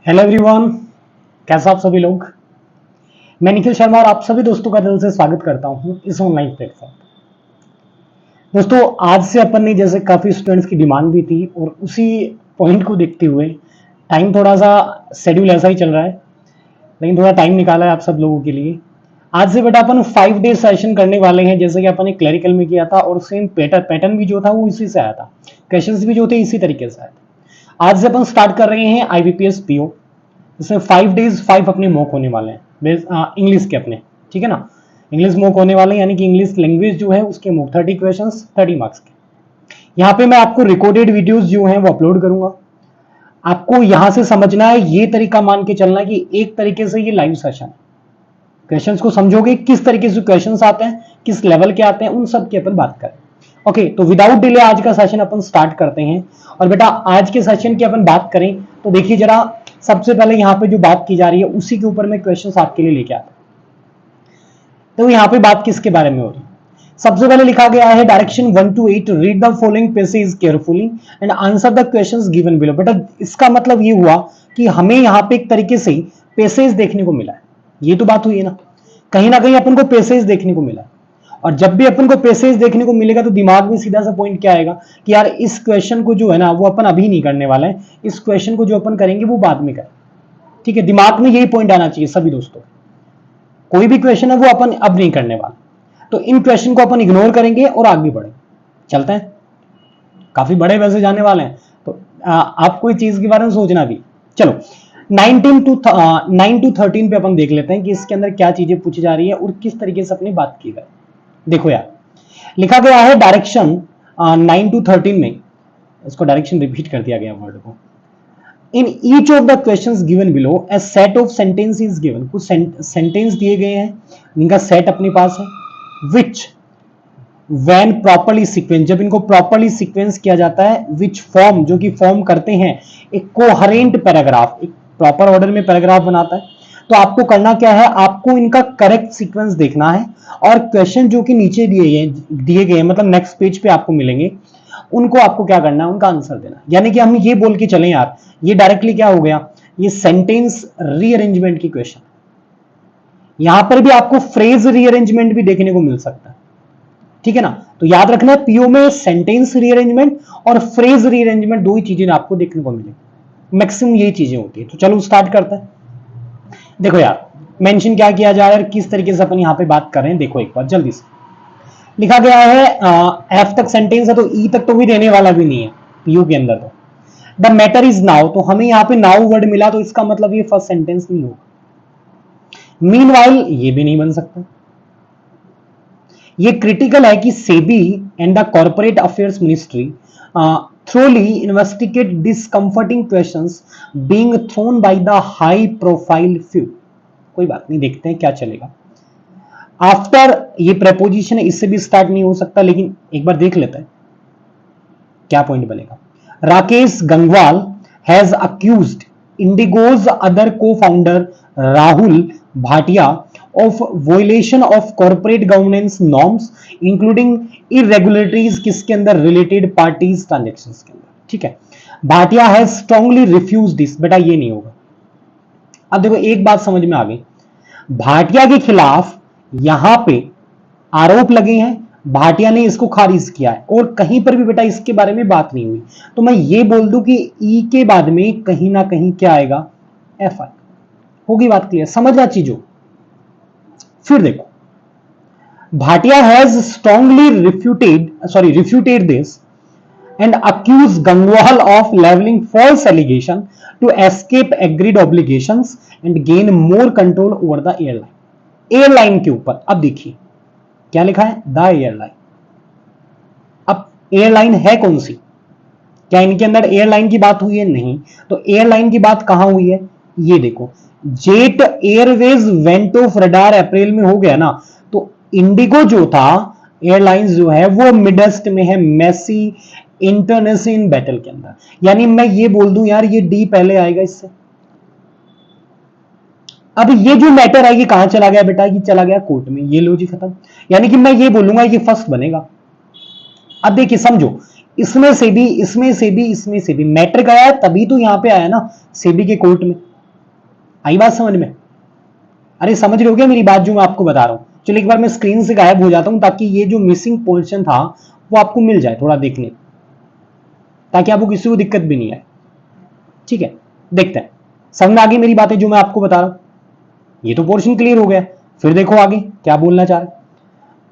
Hello everyone, कैसा आप सभी लोग। मैं निखिल शर्मा और आप सभी दोस्तों का दिल से स्वागत करता हूं इस ऑनलाइन प्लेटफॉर्म पर। दोस्तों, आज से अपन ने जैसे काफी स्टूडेंट्स की डिमांड भी थी और उसी पॉइंट को देखते हुए टाइम थोड़ा सा शेड्यूल ऐसा ही चल रहा है, लेकिन थोड़ा टाइम निकाला है आप सब लोगों के लिए। आज से बेटा अपन 5 डे सेशन करने वाले हैं, जैसे कि अपन ने क्लरिकल में किया था और सेम पैटर्न भी जो था वो इसी से आया था, क्वेश्चंस भी जो थे इसी तरीके से आए थे। आज से अपन स्टार्ट कर रहे हैं IBPS PO। इसमें 5 days 5 अपने मॉक होने वाले हैं इंग्लिश के अपने, ठीक है ना। इंग्लिश मॉक होने वाले हैं, यानी कि इंग्लिश लैंग्वेज जो है उसके मॉक 30 क्वेश्चंस 30 मार्क्स के। यहाँ पे मैं आपको रिकॉर्डेड वीडियोस जो हैं वो अपलोड करूंगा। आपको यहां से समझना है, ये तरीका मान के चलना है कि एक तरीके से ये लाइव सेशन है। क्वेश्चंस को समझोगे, किस तरीके से क्वेश्चंस आते हैं, किस लेवल के आते हैं, उन सब की अपन बात करें। ओके, तो विदाउट डिले आज का सेशन अपन स्टार्ट करते हैं। और बेटा आज के सेशन की अपन बात करें तो देखिए जरा, सबसे पहले यहाँ पे जो बात की जा रही है उसी के ऊपर मैं क्वेश्चंस आपके लिए लेके आता हूं। तो यहाँ पे बात किसके बारे में हो रही है? सबसे पहले लिखा गया है direction 1 to 8, read the following passage carefully and answer the questions given below. बेटा इसका मतलब ये हुआ कि हमें यहाँ पे एक तरीके से पैसेज देखने को मिला है। ये तो बात हुई है ना कहीं अपन को पैसेज देखने को मिला है। और जब भी अपन को पैसेज देखने को मिलेगा तो दिमाग में सीधा सा पॉइंट क्या आएगा कि यार इस क्वेश्चन को जो है ना वो अपन अभी नहीं करने वाला है, इस क्वेश्चन को जो अपन करेंगे वो बाद में करें। ठीक है, दिमाग में यही पॉइंट आना चाहिए सभी दोस्तों। कोई भी क्वेश्चन है वो अपन अब नहीं करने वाला, तो इन क्वेश्चन को अपन इग्नोर करेंगे और आगे बढ़ेंगे। चलते हैं, काफी बड़े वैसे जाने वाले हैं, तो आप कोई चीज के बारे में सोचना भी। चलो 9 to 13 पे अपन देख लेते हैं कि इसके अंदर क्या चीजें पूछी जा रही है और किस तरीके से अपनी बात की गई। देखो यार, लिखा गया है डायरेक्शन 9 to 13 में, इसको डायरेक्शन रिपीट कर दिया गया वर्ड को। इन each of the questions given below A set of sentence is given. कुछ सेंटेंस दिए गए हैं जिनका सेट अपने पास है, विच व्हेन प्रॉपर्ली सीक्वेंस, जब इनको प्रॉपर्ली सीक्वेंस किया जाता है, विच फॉर्म, जो कि फॉर्म करते हैं एक कोहेरेंट पैराग्राफ, एक प्रॉपर ऑर्डर में पैराग्राफ बनाता है। तो आपको करना क्या है, आपको इनका करेक्ट सीक्वेंस देखना है और क्वेश्चन जो कि नीचे दिए गए मतलब नेक्स्ट पेज पे आपको मिलेंगे, उनको आपको क्या करना है, उनका आंसर देना। यानी कि हम ये बोल के चलें यार, ये डायरेक्टली क्या हो गया, ये सेंटेंस रीअरेंजमेंट की क्वेश्चन। यहां पर भी आपको फ्रेज रीअरेंजमेंट भी देखने को मिल सकता है, ठीक है ना। तो याद रखना, पीओ में सेंटेंस रीअरेंजमेंट और फ्रेज रीअरेंजमेंट दो ही चीजें आपको देखने को मिलेगी, मैक्सिमम यही चीजें होती है। तो चलो स्टार्ट करते हैं। देखो यार, मेंशन क्या किया जा रहा है, किस तरीके से अपन यहां पे बात कर रहे हैं, देखो एक बार जल्दी से। लिखा गया है एफ तक सेंटेंस है, तो ई तक तो भी देने वाला भी नहीं है पीयू के अंदर। तो द मैटर इज नाउ, तो हमें यहाँ पे नाउ वर्ड मिला, तो इसका मतलब ये फर्स्ट सेंटेंस नहीं होगा। मीनवाइल ये भी नहीं बन सकता। ये क्रिटिकल है कि SEBI and the corporate affairs ministry thoroughly investigate discomforting questions being thrown by the high profile few। कोई बात नहीं, देखते हैं क्या चलेगा। आफ्टर ये प्रेपोजिशन है, इससे भी स्टार्ट नहीं हो सकता, लेकिन एक बार देख लेते हैं क्या पॉइंट बनेगा। Rakesh Gangwal has accused IndiGo's other co founder Rahul Bhatia of violation of corporate governance norms including irregularities, किसके अंदर, रिलेटेड पार्टीज ट्रांजेक्शंस के अंदर। ठीक है, Bhatia has strongly refused this. बेटा ये नहीं होगा। अब देखो एक बात समझ में आ गई, भाटिया के खिलाफ यहां पे आरोप लगे हैं, भाटिया ने इसको खारिज किया है और कहीं पर भी बेटा इसके बारे में बात नहीं हुई। तो मैं ये बोल दूं कि ई के बाद में कहीं ना कहीं क्या आएगा, एफ आएगा। होगी बात क्लियर, समझना चीजों। फिर देखो, Bhatia has strongly refuted this and accused Gangwal of leveling false allegation to escape agreed obligations and gain more control over the airline। Airline के ऊपर अब देखिए क्या लिखा है, द एयरलाइन। अब एयरलाइन है कौन सी, क्या इनके अंदर एयरलाइन की बात हुई है, नहीं। तो एयरलाइन की बात कहां हुई है, ये देखो, Jet Airways went off radar अप्रैल में हो गया ना। तो इंडिगो जो था एयरलाइंस जो है वो मिडस्ट में है, मेसी इंटरनेशनल बैटल के अंदर। यानी मैं ये बोल दूं यार, ये डी पहले आएगा इससे। अब ये जो मैटर है ये कहां चला गया बेटा, ये चला गया कोर्ट में। ये लो जी खत्म। यानी कि मैं ये बोलूंगा ये फर्स्ट बनेगा। अब देखिए समझो, इसमें से भी मैटर गया है, तभी तो यहां पे आया ना सेबी के कोर्ट में। आई बात समझ में? अरे समझ रहे हो क्या मेरी बात जो मैं आपको बता रहा हूं? चलो एक बार मैं स्क्रीन से गायब हो जाता हूं ताकि ये जो मिसिंग पोर्शन था वो आपको मिल जाए थोड़ा देखने, ताकि आपको किसी को दिक्कत भी नहीं आए। ठीक है, देखते हैं समझ में आ गई मेरी बातें जो मैं आपको बता रहा हूं। ये तो पोर्शन क्लियर हो गया, फिर देखो आगे क्या बोलना चाह रहे।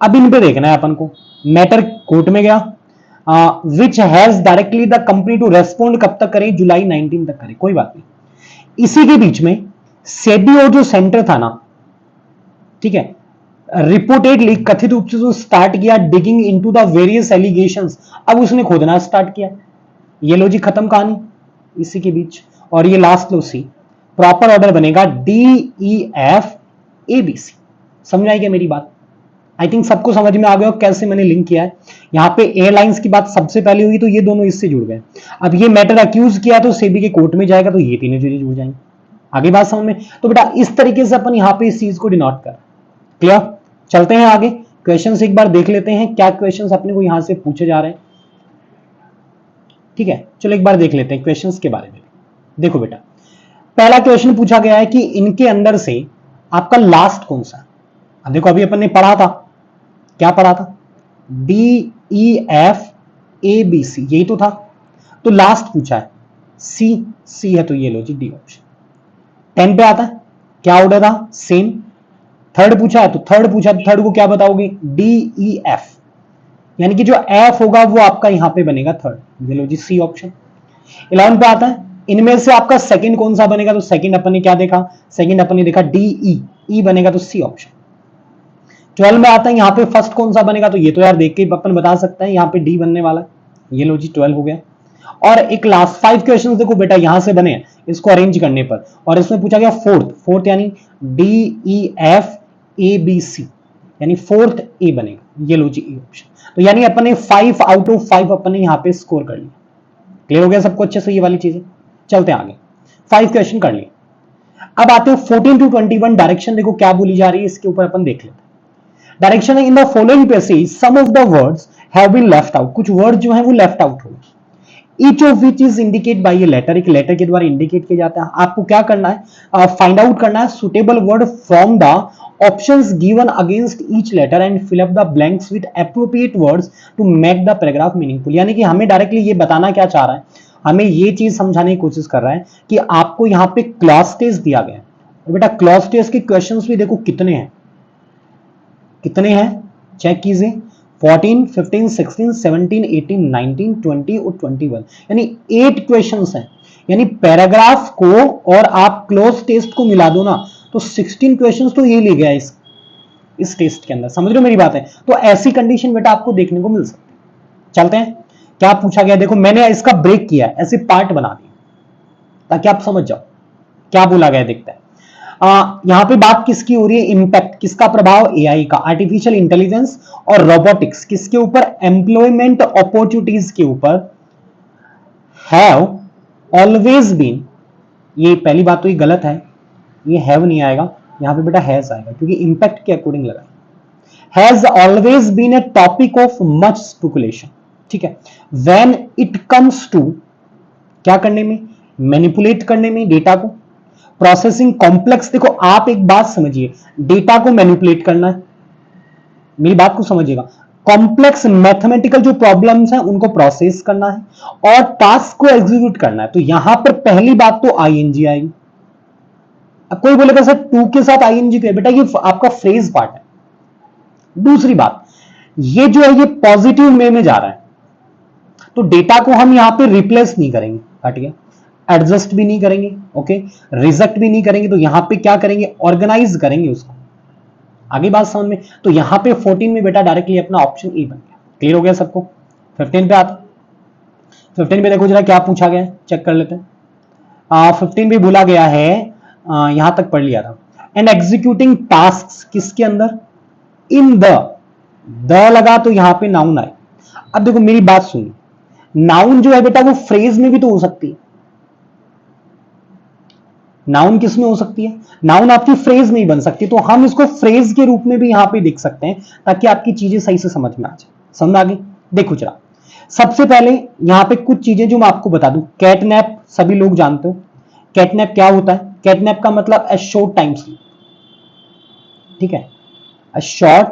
अब इन पे देखना है अपन को। मैटर कोर्ट में गया, which has directly the company to respond, कब तक करें? जुलाई 19 तक करें, कोई बात नहीं। इसी के बीच में सेबी और जो सेंटर था ना, ठीक है, रिपोर्टेडली कथित रूप से जो स्टार्ट किया digging into the various allegations, अब उसने खोदना स्टार्ट किया। ये लो जी खत्म कहानी इसी के बीच। और ये लास्ट लो सी, प्रॉपर ऑर्डर बनेगा DEF ABC। समझ आई क्या मेरी बात? आई थिंक सबको समझ में आ गया कैसे मैंने लिंक किया है। यहां पे एयरलाइंस की बात सबसे पहले हुई तो ये दोनों इससे जुड़ गए। अब ये मैटर अक्यूज किया तो सेबी के कोर्ट में जाएगा तो ये तीनों चीजें जुड़ जाएंगी। आगे बात समझ में? तो बेटा इस तरीके से अपन यहां पे इस चीज को डिनोट कर। क्लियर? चलते हैं आगे, क्वेश्चंस एक बार देख लेते हैं क्या क्वेश्चंस अपने को यहां से पूछे जा रहे हैं। ठीक है, चलो एक बार देख लेते हैं क्वेश्चंस के बारे में। देखो बेटा, पहला क्वेश्चन पूछा गया है कि इनके अंदर से आपका लास्ट कौन सा? अब देखो अभी अपन ने पढ़ा था, क्या पढ़ा था? DEFABC, यही तो था। तो लास्ट पूछा है सी है, तो ये लो जी डी ऑप्शन। 10 पे आता है क्या ऑर्डर था? सेम। थर्ड पूछा है तो थर्ड पूछा, तो थर्ड को क्या बताओगे? DEF, यानी कि जो एफ होगा वो आपका यहां पे बनेगा थर्ड, ये लो जी सी ऑप्शन। 11 पे आता है इनमें से आपका सेकंड कौन सा बनेगा? तो सेकंड अपन ने क्या देखा? सेकंड अपन ने देखा DE, ई बनेगा तो सी ऑप्शन। 12 में आता है यहां पे फर्स्ट कौन सा बनेगा? तो ये तो यार देख के अपन बता सकते हैं, यहां पे डी बनने वाला है, ये लो जी 12 हो गया। और एक लास्ट 5 क्वेश्चंस देखो बेटा यहां से बने हैं इसको अरेंज करने पर, और इसमें पूछा गया फोर्थ यानी DEFABC, यानी फोर्थ ए बनेगा, ये लो जी ए ऑप्शन। तो यानी अपन ने 5 आउट ऑफ 5 अपन ने यहां पे स्कोर कर लिया। क्लियर हो गया सबको अच्छे से ये वाली चीजें? चलते हैं आगे, 5 क्वेश्चन कर लिए। अब आते हैं 14 to 21 डायरेक्शन, देखो क्या बोली जा रही है इसके ऊपर अपन देख लेते हैं। डायरेक्शन है in the following passage some of the words have been left out, कुछ वर्ड जो है वो लेफ्ट आउट हो गए। Each of which is indicate by a letter, एक लेटर के द्वारा इंडिकेट किया जाता है। आपको क्या करना है? फाइंड आउट करना है suitable word from the options given against each letter and fill up the blanks with appropriate words to make the paragraph meaningful. यानी कि हमें डायरेक्टली ये बताना क्या चाह रहा है, हमें ये चीज समझाने की कोशिश कर रहा है कि आपको यहां पे क्लॉज टेस्ट दिया गया है। और बेटा क्लॉज टेस्ट के क्वेश्चंस भी देखो कितने हैं, कितने हैं चेक कीजिए, 14, 15, 16, 17, 18, 19, 20 और 21, यानी 8 क्वेश्चंस हैं। यानी पैराग्राफ को और आप क्लोज टेस्ट को मिला दो ना तो 16 क्वेश्चंस तो ये ले गया इस टेस्ट के अंदर। समझ रहे हो मेरी बात है? तो ऐसी कंडीशन बेटा आपको देखने को मिल सकती है। चलते हैं क्या पूछा गया, देखो मैंने इसका ब्रेक किया है, ऐसे पार्ट बना दिए ताकि आप समझ जाओ क्या बोला गया। देखते हैं यहां पे बात किसकी हो रही है? इंपैक्ट, किसका प्रभाव? एआई का, आर्टिफिशियल इंटेलिजेंस और रोबोटिक्स, किसके ऊपर? एम्प्लॉयमेंट अपॉर्चुनिटीज के ऊपर। हैव ऑलवेज बीन, ये पहली बात तो ये गलत है, ये हैव नहीं आएगा यहां पे बेटा, हैज आएगा क्योंकि इंपैक्ट के अकॉर्डिंग लगा। Has always been a topic of much speculation. ठीक है, व्हेन इट कम्स टू क्या करने में? मैनिपुलेट करने में डेटा को, प्रोसेसिंग कॉम्प्लेक्स। देखो आप एक बात समझिए, डेटा को मैनिपुलेट करना है, मेरी बात को समझिएगा, कॉम्प्लेक्स मैथमेटिकल जो प्रॉब्लम्स हैं उनको प्रोसेस करना है और टास्क को एग्जीक्यूट करना है। तो यहां पर पहली बात तो आईएनजी आएगी। अब कोई बोलेगा सर टू के साथ आईएनजी क्यों? बेटा ये आपका फ्रेज पार्ट है। दूसरी बात, ये जो है ये पॉजिटिव वे में जा रहा है, तो डेटा को हम यहां पे रिप्लेस नहीं करेंगे, हट गया, एडजस्ट भी नहीं करेंगे, ओके, रिजेक्ट भी नहीं करेंगे, तो यहां पे क्या करेंगे? ऑर्गेनाइज करेंगे उसको। आगे बात समझ में? तो यहां पे 14 में बेटा डायरेक्टली अपना ऑप्शन ए बन गया। क्लियर हो गया सबको? 15 पे आता, 15 पे देखो जरा क्या पूछा गया है, चेक कर लेते हैं। 15 भी बोला गया है, यहां तक पढ़ लिया था, एंड एग्जीक्यूटिंग टास्क किसके अंदर? इन द लगा तो यहां पे नाउन आए। अब देखो मेरी बात सुनिए, नाउन जो है बेटा वो फ्रेज में भी तो हो सकती है। नाउन किस में हो सकती है? नाउन आपकी फ्रेज में ही बन सकती है, तो हम इसको फ्रेज के रूप में भी यहां पे देख सकते हैं ताकि आपकी चीजें सही से समझ में आ जाए। समझ आ गई? देखो जरा, सबसे पहले यहां पे कुछ चीजें जो मैं आपको बता दूं, कैटनैप सभी लोग जानते हो। कैटनैप क्या होता है? कैटनैप का मतलब अ शॉर्ट टाइम स्लीप, ठीक है, अ शॉर्ट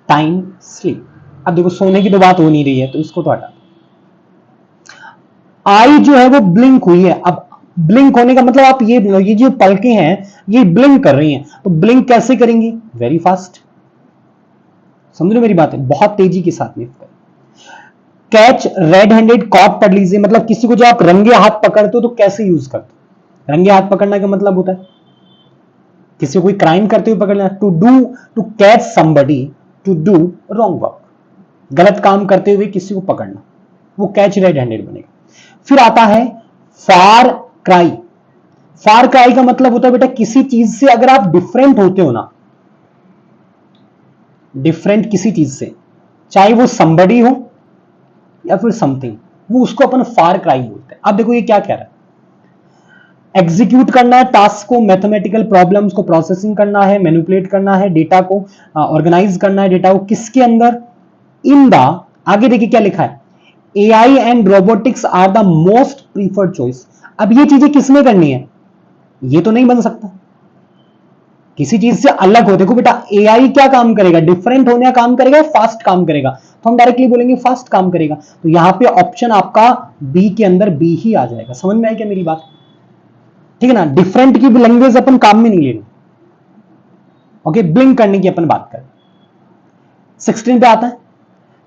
टाइम स्लीप। अब देखो सोने की तो बात हो नहीं रही है तो इसको तो हटा। आई जो है वो ब्लिंक हुई है। अब ब्लिंक होने का मतलब आप ये जो पलकें हैं ये ब्लिंक कर रही हैं, तो ब्लिंक कैसे करेंगी? Very fast. समझ रहे मेरी बात है? बहुत तेजी के साथ में। कैच रेड हैंडेड, कॉट पढ़ लीजिए, मतलब किसी को जो आप रंगे हाथ पकड़ते हो तो कैसे यूज करते हो? रंगे हाथ पकड़ने का मतलब होता है किसी को कोई क्राइम करते हुए पकड़ना, to catch somebody to do wrong work, गलत काम करते हुए किसी को पकड़ना, वो कैच रेड हैंडेड बनेगा। फिर आता है फार क्राई। फार क्राई का मतलब होता है बेटा किसी चीज से अगर आप डिफरेंट होते हो ना, डिफरेंट किसी चीज से, चाहे वो समबडी हो या फिर समथिंग, वो उसको अपन फार क्राई बोलते हैं। अब देखो ये क्या कह रहा है, एग्जीक्यूट करना है टास्क को, मैथमेटिकल प्रॉब्लम्स को प्रोसेसिंग करना है, मैनिपुलेट करना है, डेटा को ऑर्गेनाइज करना है, डेटा को किसके अंदर, इन द, आगे देखिए क्या लिखा है, AI and robotics are the most preferred choice. अब ये चीजें किसमें करनी है? ये तो नहीं बन सकता, किसी चीज से अलग हो। देखो बेटा एआई क्या काम करेगा? डिफरेंट होने का काम करेगा, फास्ट काम करेगा, तो हम डायरेक्टली बोलेंगे फास्ट काम करेगा। तो यहां पे ऑप्शन आपका बी के अंदर बी ही आ जाएगा। समझ में आई क्या मेरी बात? ठीक है ना, डिफरेंट की लैंग्वेज अपन काम में नहीं लेनी। ओके, ब्लिंक करने की अपन बात करें। 16 पे आता है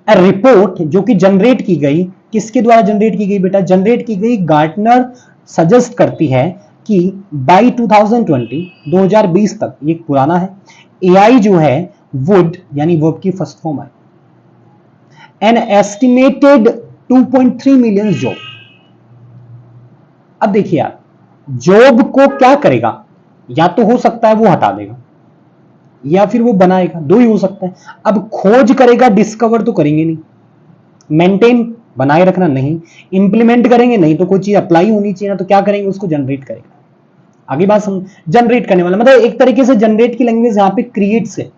रिपोर्ट जो कि जनरेट की गई, किसके द्वारा जनरेट की गई बेटा? जनरेट की गई गार्टनर सजेस्ट करती है कि बाई 2020 तक, ये पुराना है, एआई जो है वुड यानी वर्ब की फर्स्ट फॉर्म है, एन एस्टिमेटेड 2.3 मिलियन जॉब। अब देखिए यार, जॉब को क्या करेगा? या तो हो सकता है वो हटा देगा या फिर वो बनाएगा, दो ही हो सकता है। अब खोज करेगा, डिस्कवर तो करेंगे नहीं, मेंटेन बनाए रखना नहीं, इंप्लीमेंट करेंगे नहीं, तो कोई चीज अप्लाई होनी चाहिए ना, तो क्या करेंगे? उसको जनरेट करेगा। आगे बात समझ, जनरेट करने वाला मतलब एक तरीके से जनरेट की लैंग्वेज यहां पे क्रिएट से,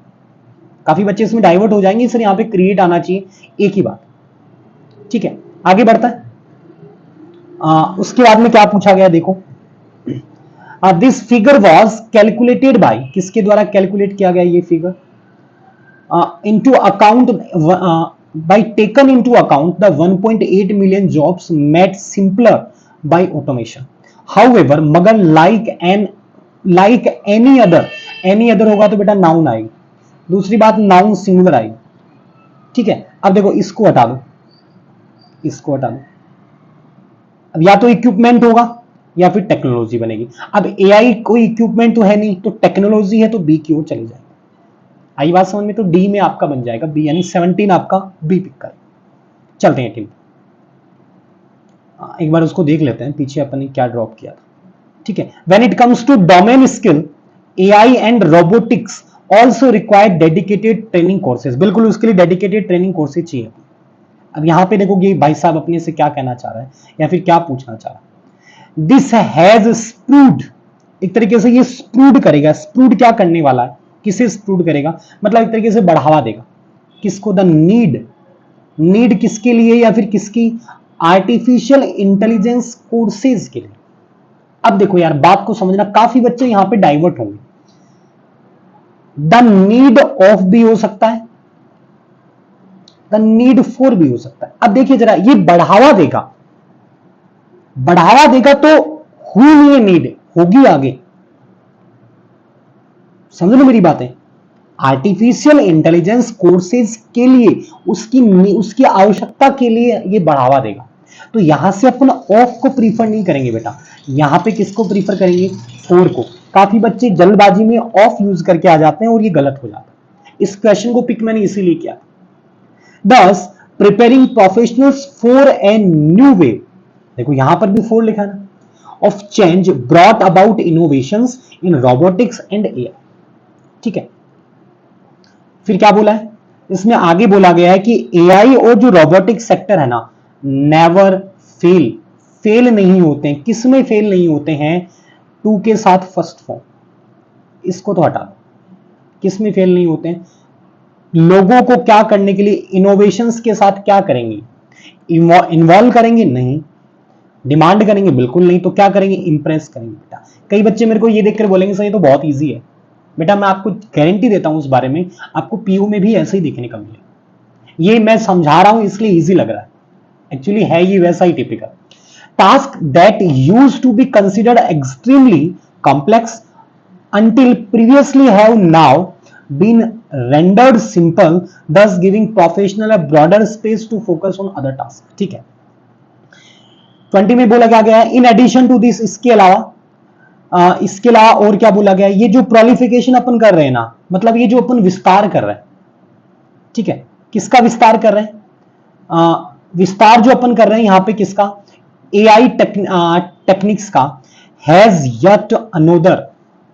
काफी बच्चे इसमें डाइवर्ट हो जाएंगे, सर यहां पे क्रिएट आना चाहिए, एक ही बात। ठीक है, आगे बढ़ता है। उसके बाद में क्या पूछा गया देखो, this figure was calculated by, किसके द्वारा कैलकुलेट किया गया ये figure? into account by taken into account the 1.8 million jobs made simpler by automation. However, मगर like any other होगा तो बेटा नाउन आएगी, दूसरी बात नाउन सिंगुलर आएगी। ठीक है, अब देखो इसको हटा दो, इसको हटा दो। अब या तो इक्विपमेंट होगा या फिर टेक्नोलॉजी बनेगी। अब एआई कोई इक्विपमेंट तो है नहीं, तो टेक्नोलॉजी है तो बी की ओर चली जाएगी। आई बात समझ में? तो डी में आपका बन जाएगा बी, यानी 17 आपका बी पिक कर। चलते हैं टीम, एक बार उसको देख लेते हैं पीछे अपन ने क्या ड्रॉप किया था। ठीक है, when it comes to domain skill, AI and robotics also require dedicated training courses. बिल्कुल उसके लिए डेडिकेटेड ट्रेनिंग कोर्सेज चाहिए। अब यहां पे देखो ये भाई साहब अपने से क्या कहना चाह रहा है या फिर क्या पूछना चाह रहा है। दिस हैज स्प्रूड, एक तरीके से ये स्प्रूड करेगा। स्प्रूड क्या करने वाला है? किसे स्प्रूड करेगा? मतलब एक तरीके से बढ़ावा देगा, किसको? द नीड, नीड किसके लिए या फिर किसकी? आर्टिफिशियल इंटेलिजेंस कोर्सेज के लिए। अब देखो यार बात को समझना, काफी बच्चे यहां पे डाइवर्ट होंगे। द नीड ऑफ भी हो सकता है, द नीड फॉर भी हो सकता है। अब देखिए जरा, ये बढ़ावा देगा, बढ़ावा देगा तो हुई नहीं है नीड, होगी आगे। समझ लो मेरी बातें? आर्टिफिशियल इंटेलिजेंस कोर्सेज के लिए उसकी आवश्यकता के लिए ये बढ़ावा देगा। तो यहां से अपन ऑफ को प्रीफर नहीं करेंगे बेटा, यहां पे किसको प्रीफर करेंगे? फोर को। काफी बच्चे जल्दबाजी में ऑफ यूज करके आ जाते हैं और ये गलत हो जाता है। इस क्वेश्चन को पिक मैंने इसीलिए किया। दस preparing professionals for a new way, देखो यहां पर भी फोर लिखा ना, of change brought about innovations in robotics and AI. ठीक है, फिर क्या बोला है इसमें? आगे बोला गया है कि एआई और जो रोबोटिक सेक्टर है ना, नेवर फेल, फेल नहीं होते हैं। किस में फेल नहीं होते हैं? टू के साथ फर्स्ट फॉर्म, इसको तो हटा दो। किस में फेल नहीं होते हैं? लोगों को क्या करने के लिए, इनोवेशंस के साथ क्या करेंगे? इन्वॉल्व करेंगे नहीं, डिमांड करेंगे बिल्कुल नहीं, तो क्या करेंगे, इंप्रेस करेंगे बेटा। कई बच्चे मेरे को ये देखकर बोलेंगे सर ये तो बहुत ईजी है। बेटा मैं आपको गारंटी देता हूं उस बारे में, आपको पीयू में भी ऐसे ही देखने का मिलेगा। ये मैं समझा रहा हूं इसलिए इजी लग रहा है, एक्चुअली है ये वैसा ही typical. Task that used to be considered extremely complex until previously have now been rendered simple, thus giving professional a broader space to focus on other tasks। ठीक है, 20 में बोला क्या गया है, इन एडिशन टू दिस, इसके अलावा और क्या बोला गया है, ये जो प्रोलिफिकेशन अपन कर रहे हैं ना, मतलब ये जो अपन विस्तार कर रहे हैं, ठीक है, किसका विस्तार कर रहे हैं, विस्तार जो अपन कर रहे हैं यहां पे किसका, एआई टेक्निक्स का, हैज यट अनोदर,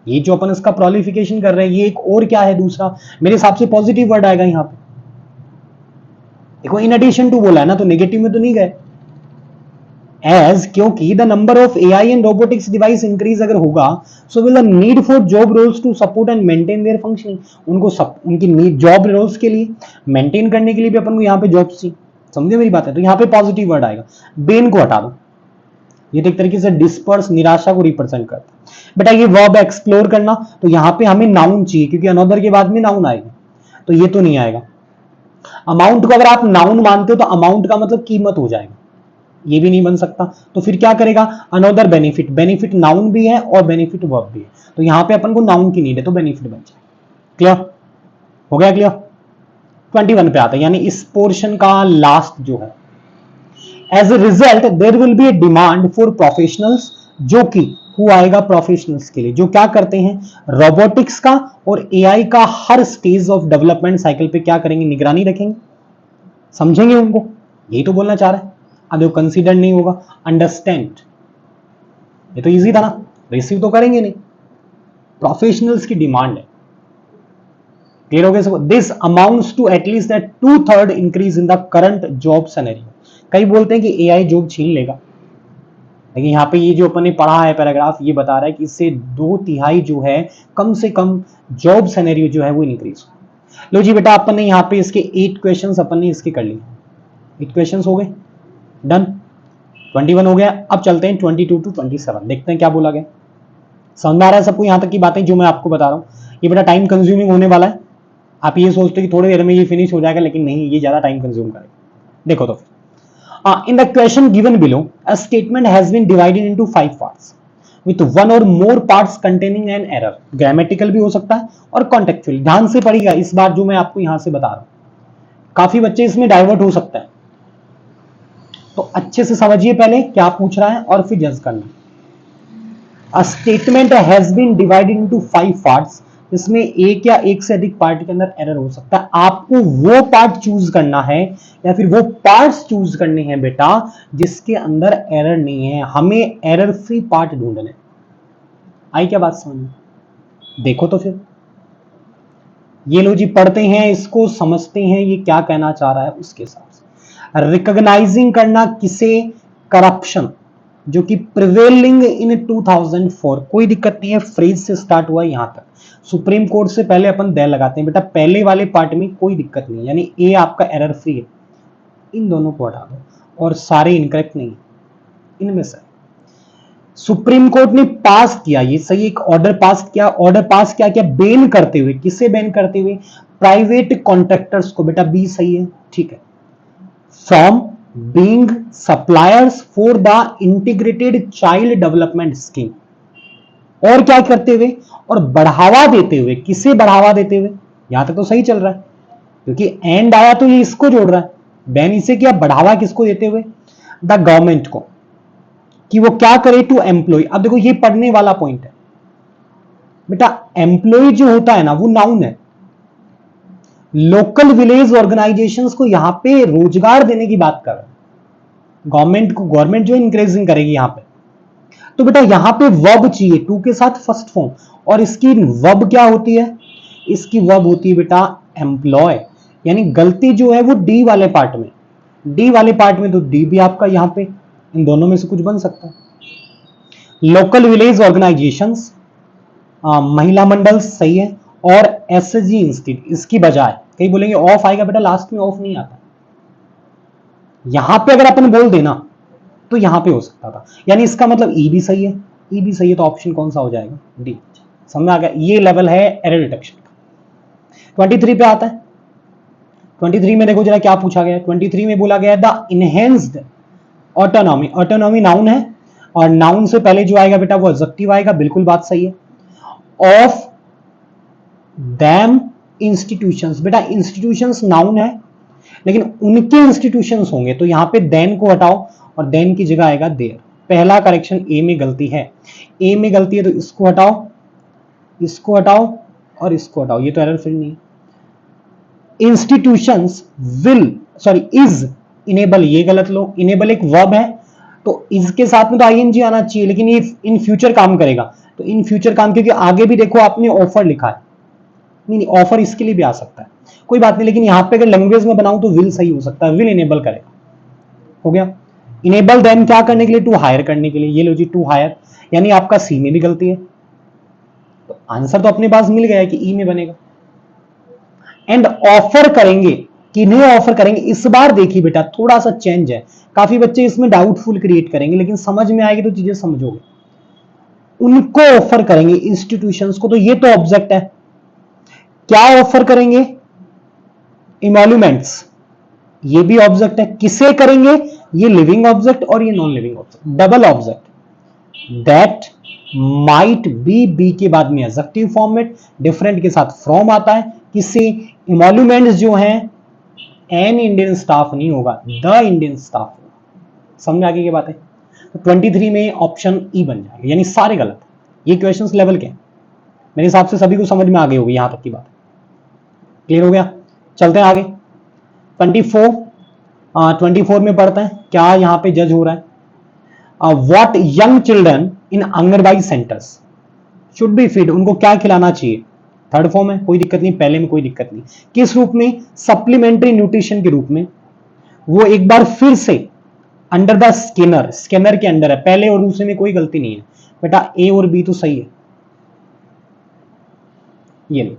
ये जो अपन इसका प्रोलिफिकेशन कर रहे हैं ये एक और क्या है दूसरा, मेरे हिसाब से पॉजिटिव वर्ड आएगा यहां पे। देखो इन एडिशन टू बोला है ना, तो नेगेटिव में तो नहीं गए। एज, क्योंकि the number of AI and robotics device increase अगर होगा, so will the need for job roles to support and maintain their functioning, उनकी नीड जॉब रोल्स के लिए मेंटेन करने के लिए भी अपन को यहां पे जॉब्स चाहिए। समझे मेरी बात है, तो यहां पे पॉजिटिव वर्ड आएगा। बेन को हटा दो, ये तो एक तरीके से डिस्पर्स, निराशा को रिप्रेजेंट करता है। बेटा ये वर्ब एक्सप्लोर करना, तो यहां पे हमें नाउन चाहिए, क्योंकि अनदर के बाद में नाउन आएगा, तो ये तो नहीं आएगा। अमाउंट को अगर आप नाउन मानते हो तो अमाउंट का मतलब कीमत हो जाएगा, ये भी नहीं बन सकता, तो फिर क्या करेगा, अनदर बेनिफिट, बेनिफिट नाउन भी है और बेनिफिट वर्ब भी है, तो यहां पे अपन को नाउन की नीड है, तो बेनिफिट बन जाए। क्लियर हो गया, क्लियर। 21 पे आता है, यानी इस पोर्शन का लास्ट जो है, as a result there will be a demand for professionals, जो कि हु आएगा प्रोफेशनल्स के लिए जो क्या करते हैं, रोबोटिक्स का और एआई का हर स्टेज ऑफ डेवलपमेंट साइकिल पे क्या करेंगे, निगरानी रखेंगे, समझेंगे उनको, यही तो बोलना चाह रहा है। अब देखो कंसीडर नहीं होगा, अंडरस्टैंड, ये तो इजी था ना, रिसीव तो करेंगे नहीं, प्रोफेशनल्स की डिमांड है। क्लियर हो गया सबको। This amounts to at least that 2/3 increase in the current job scenario. कई बोलते हैं कि एआई जॉब छीन लेगा, लेकिन यहाँ पे ये जो अपन ने पढ़ा है पैराग्राफ, ये बता रहा है कि इससे 2/3 जो है कम से कम जॉब सिनेरियो जो है वो इंक्रीज हो। लो जी बेटा, अपन ने यहाँ पे इसके 8 क्वेश्चंस अपन ने इसके कर लिए, 8 क्वेश्चंस हो गए, डन। 21 हो गया। अब चलते हैं 22 to 27, देखते हैं क्या बोला गया। समझ में आ रहा है सबको यहाँ तक की बातें जो मैं आपको बता रहा हूँ? ये बेटा टाइम कंज्यूमिंग होने वाला है, आप ये सोचते हो कि थोड़ी देर में ये फिनिश हो जाएगा, लेकिन नहीं, ये ज्यादा टाइम कंज्यूम करेगा। देखो तो in the question given below, a statement has been divided into 5 parts with one or more parts containing an error। Grammatical भी हो सकता है और कॉन्टेक्चुअल। ध्यान से पढ़िएगा इस बार जो मैं आपको यहां से बता रहा हूं, काफी बच्चे इसमें डाइवर्ट हो सकते हैं, तो अच्छे से समझिए पहले क्या पूछ रहा है और फिर जज करना। A statement has been divided into 5 parts, इसमें एक या एक से अधिक पार्ट के अंदर एरर हो सकता है। आपको वो पार्ट चूज करना है या फिर वो पार्ट्स चूज करने हैं बेटा जिसके अंदर एरर नहीं है। हमें एरर फ्री पार्ट ढूंढने। आई क्या बात समझ में? देखो तो फिर ये लो जी, पढ़ते हैं इसको, समझते हैं ये क्या कहना चाह रहा है उसके हिसाब से। रिकॉग्नाइजिंग करना किसे, करप्शन जो कि प्रिवेलिंग इन 2004, कोई दिक्कत नहीं है, फ्रेज से स्टार्ट हुआ यहां तक। सुप्रीम कोर्ट से पहले अपन दे लगाते हैं बेटा, पहले वाले पार्ट में कोई दिक्कत नहीं, यानी ए आपका एरर फ्री है। इन दोनों को हटा दो और सारे इनकरेक्ट नहीं, इनमें से सुप्रीम कोर्ट ने पास किया, ये सही, एक ऑर्डर पास किया। ऑर्डर पास क्या किया, बैन करते हुए, किसे बैन करते हुए, प्राइवेट कॉन्ट्रैक्टर्स को। बेटा बी सही है, ठीक है। From being suppliers for the integrated child development scheme, और क्या करते हुए, और बढ़ावा देते हुए। किसे बढ़ावा देते हुए, यहां तक तो सही चल रहा है, क्योंकि एंड आया तो ये इसको जोड़ रहा है। बैन इसे किया, बढ़ावा किसको देते हुए, द गवर्नमेंट को, कि वो क्या करे, टू एम्प्लॉय। अब देखो ये पढ़ने वाला पॉइंट है बेटा, एम्प्लॉय जो होता है ना वो नाउन है। लोकल विलेज ऑर्गेनाइजेशंस को यहां पे रोजगार देने की बात कर रहा है, गवर्नमेंट को, गवर्नमेंट जो इंक्रीजिंग करेगी यहां पे। तो बेटा यहां पे वर्ब चाहिए, टू के साथ फर्स्ट फॉर्म, और इसकी वर्ब क्या होती है, इसकी वर्ब होती है बेटा एम्प्लॉय। यानी गलती जो है वो डी वाले पार्ट में, डी वाले पार्ट में, तो डी भी आपका यहां पे इन दोनों में से कुछ बन सकता है। लोकल विलेज ऑर्गेनाइजेशंस, महिला मंडल सही है, और एसएसजी इंस्टीट्यूट, इसकी बजाय कहीं बोलेंगे ऑफ आएगा, बेटा लास्ट में ऑफ नहीं आता। यहां पे अगर अपन बोल देना तो यहां पे हो सकता था, यानी इसका मतलब ई भी सही है, ई भी सही है, तो ऑप्शन कौन सा हो जाएगा, डी। समझ में आ गया, ये लेवल है एरर डिटेक्शन का। 23 पे आता है। 23 में देखो जरा क्या पूछा गया है। 23 में बोला गया the enhanced autonomy, autonomy noun है और नाउन से पहले जो आएगा बेटा वो एडजेक्टिव आएगा, बिल्कुल बात सही है। ऑफ दैम इंस्टीट्यूशंस, बेटा इंस्टीट्यूशंस नाउन है लेकिन उनके इंस्टीट्यूशंस होंगे, तो यहां पे देन को हटाओ और देन की जगह आएगा देयर। पहला करेक्शन ए में गलती है, ए में गलती है तो इसको हटाओ, इसको हटाओ और इसको हटाओ, ये तो एरर फिर नहीं है। Institutions will, sorry is enable, ये गलत लो, इनेबल एक वर्ब है तो इसके साथ में तो आईएनजी आना चाहिए, लेकिन ये इन फ्यूचर काम करेगा, तो इन फ्यूचर काम, क्योंकि आगे भी देखो आपने ऑफर लिखा है, नहीं ऑफर इसके लिए भी आ सकता है, कोई बात नहीं, लेकिन यहां पे अगर लैंग्वेज में बनाऊं तो विल सही हो सकता है, विल इनेबल करेगा। हो गया। इनेबल देन क्या करने के लिए, टू हायर करने के लिए, ये लो जी टू हायर, यानी आपका सी में भी गलती है, तो आंसर तो अपने पास मिल गया कि ई में बनेगा। एंड ऑफर करेंगे, किन्हें ऑफर करेंगे, इस बार देखिए बेटा थोड़ा सा चेंज है, काफी बच्चे इसमें डाउटफुल क्रिएट करेंगे, लेकिन समझ में आएगी तो चीजें समझोगे। उनको ऑफर करेंगे इंस्टीट्यूशंस को, तो ये तो ऑब्जेक्ट है, क्या ऑफर करेंगे, इमोल्यूमेंट्स, ये भी ऑब्जेक्ट है, किसे करेंगे, ये लिविंग ऑब्जेक्ट और ये non living object, double object. That might be के बाद में एडजेक्टिव फॉर्म में, डिफरेंट के साथ फ्रॉम आता है, किससे, इमोल्यूमेंट्स जो हैं एन इंडियन स्टाफ नहीं होगा, द इंडियन स्टाफ होगा। समझ आगे की बात है। तो 23 में ऑप्शन ई बन जाएगा, यानी सारे गलत। ये क्वेश्चंस लेवल के मेरे हिसाब से सभी को समझ में आ गई होगी, यहां तक की बात क्लियर हो गया। चलते हैं आगे। 24 में पढ़ते हैं क्या यहां पे जज हो रहा है। What young children in anganwadi centres should be feed, उनको क्या खिलाना चाहिए, थर्ड फॉर्म है, कोई दिक्कत नहीं, पहले में कोई दिक्कत नहीं, किस रूप में, सप्लीमेंट्री न्यूट्रिशन के रूप में। वो एक बार फिर से अंडर द स्कैनर, स्कैनर के अंडर है, पहले और दूसरे में कोई गलती नहीं है बेटा, ए और बी तो सही है। ये लो,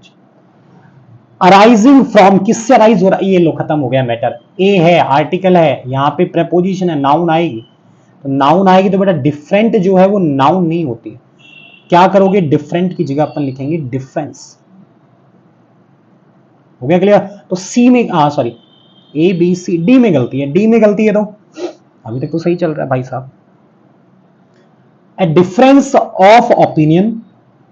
अराइजिंग फ्रॉम, किससे अराइज हो रहा है, ये लो खत्म हो गया मैटर। ए है, आर्टिकल है, यहां पे प्रेपोजिशन है, नाउन आएगी, तो नाउन आएगी तो बेटा डिफरेंट जो है वो नाउन नहीं होती, क्या करोगे, डिफरेंट की जगह अपन लिखेंगे डिफरेंस। हो गया क्लियर। तो सी में, sorry A B C, D में गलती है, डी में गलती है, तो अभी तक तो सही चल रहा है भाई साहब। ए डिफरेंस ऑफ ओपिनियन,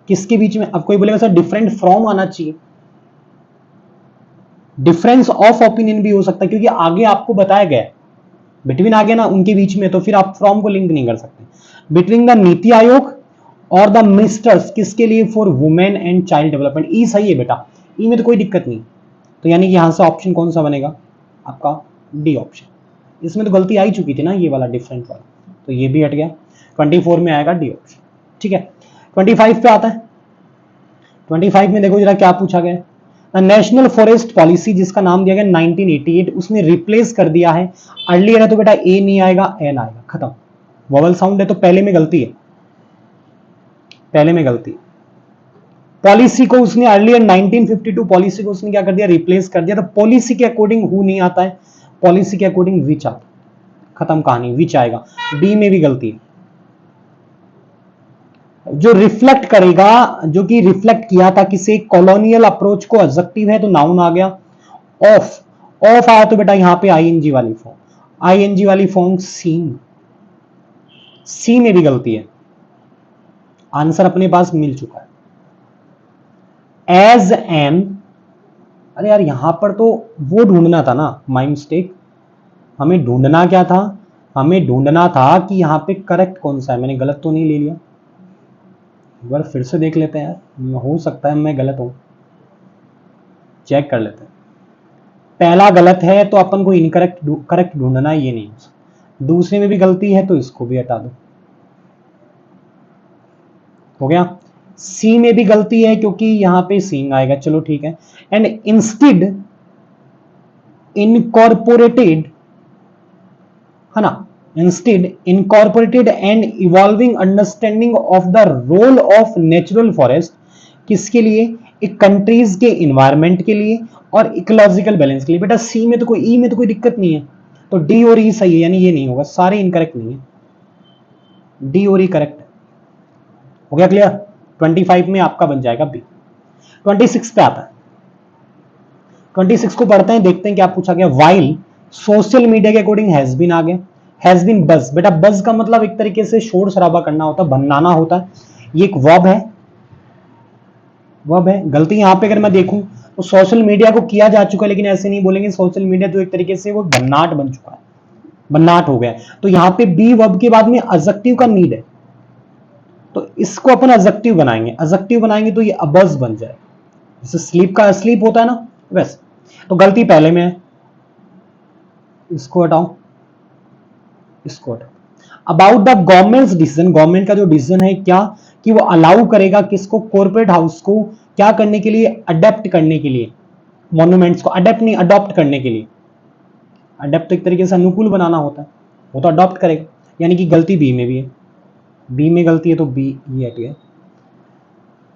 किसके बीच में, अब कोई बोलेगा सर डिफरेंट फ्रॉम आना चाहिए, डिफरेंस ऑफ ओपिनियन भी हो सकता है, क्योंकि आगे आपको बताया गया बिटवीन आ गया ना उनके बीच में, तो फिर आप फ्रॉम को लिंक नहीं कर सकते। बिटवीन द नीति आयोग और द मिनिस्टर्स, किसके लिए, for women and child development, ई सही है बेटा, ई में तो कोई दिक्कत नहीं, तो यानी कि यहां से ऑप्शन कौन सा बनेगा आपका, डी ऑप्शन। इसमें तो गलती आ ही चुकी थी ना, ये वाला डिफरेंट वाला, तो ये भी हट गया, 24 में आएगा डी ऑप्शन। ठीक है, 25 पे आता है। 25 में देखो जरा क्या पूछा गया, नेशनल फॉरेस्ट पॉलिसी जिसका नाम दिया गया 1988, उसने रिप्लेस कर दिया है, अर्लियर है तो बेटा ए नहीं आएगा, एन आएगा, खत्म। वोवल साउंड है तो पहले में गलती है, पहले में गलती। पॉलिसी को उसने अर्लियर 1952 पॉलिसी को उसने क्या कर दिया, रिप्लेस कर दिया, तो पॉलिसी के अकॉर्डिंग हु नहीं आता है, पॉलिसी के अकॉर्डिंग विच आता, खत्म कहानी, विच आएगा। डी में भी गलती है, जो रिफ्लेक्ट करेगा, जो कि रिफ्लेक्ट किया था किसी कॉलोनियल अप्रोच को, एडजेक्टिव है तो नाउन आ गया। ऑफ, ऑफ आया तो बेटा यहां पे आईएनजी वाली फॉर्म, आईएनजी वाली फॉर्म सीन, सी में भी गलती है, आंसर अपने पास मिल चुका है। एज एन, अरे यार यहां पर तो वो ढूंढना था ना, माय मिस्टेक, हमें ढूंढना क्या था, हमें ढूंढना था कि यहां पे करेक्ट कौन सा है, मैंने गलत तो नहीं ले लिया, एक बार फिर से देख लेते हैं यार, हो सकता है मैं गलत हूं, चेक कर लेते हैं। पहला गलत है तो अपन को इनकरेक्ट करेक्ट ढूंढना है, ये नहीं, दूसरे में भी गलती है तो इसको भी हटा दो, हो गया। सी में भी गलती है क्योंकि यहां पे सींग आएगा, चलो ठीक है। एंड इंस्टेड इनकॉर्पोरेटेड, है ना, instead incorporated and evolving understanding of the role of natural forest, किसके लिए, एक कंट्रीज के इन्वायरमेंट के लिए और इकोलॉजिकल बैलेंस के लिए। बेटा सी में तो कोई, ई में तो कोई दिक्कत नहीं है, तो डी और ई सही है, यानी ये नहीं होगा, सारे इनकरेक्ट नहीं है, डी और ई करेक्ट है। हो गया क्लियर? 25 में आपका बन जाएगा बी। 26 पे आता है। 26 को पढ़ते हैं, देखते हैं क्या पूछा गया। वाइल सोशल मीडिया के अकॉर्डिंग हैज बीन आ गया। हैज बीन बज, बेटा बज का मतलब एक तरीके से शोर शराबा करना होता है, बनाना होता है। ये एक वर्ब है, वर्ब है। गलती यहां पे अगर मैं देखूं तो सोशल मीडिया को किया जा चुका है, लेकिन ऐसे नहीं बोलेंगे। सोशल मीडिया तो एक तरीके से वो भन्नाट बन चुका है, भन्नाट हो गया। तो यहां पे बी वर्ब के बाद में एडजेक्टिव का नीड है, तो इसको अपन एडजेक्टिव बनाएंगे। एडजेक्टिव बनाएंगे तो ये अबज बन जाए, जैसे स्लीप का स्लीप होता है ना, वैसे। तो गलती पहले में है, इसको हटाओ, इसको हटाओ। About the government decision, government का जो डिसीजन है क्या, कि वो अलाउ करेगा किसको, कॉर्पोरेट हाउस को क्या करने के लिए, अडेप्ट करने के लिए, मॉन्यूमेंट्स को। अडेप्ट नहीं, अडॉप्ट करने के लिए। अडेप्ट एक तरीके से अनुकूल बनाना होता है, वो तो अडॉप्ट करेगा। यानी कि गलती बी में भी है, बी में गलती है, तो बी ये हट गया।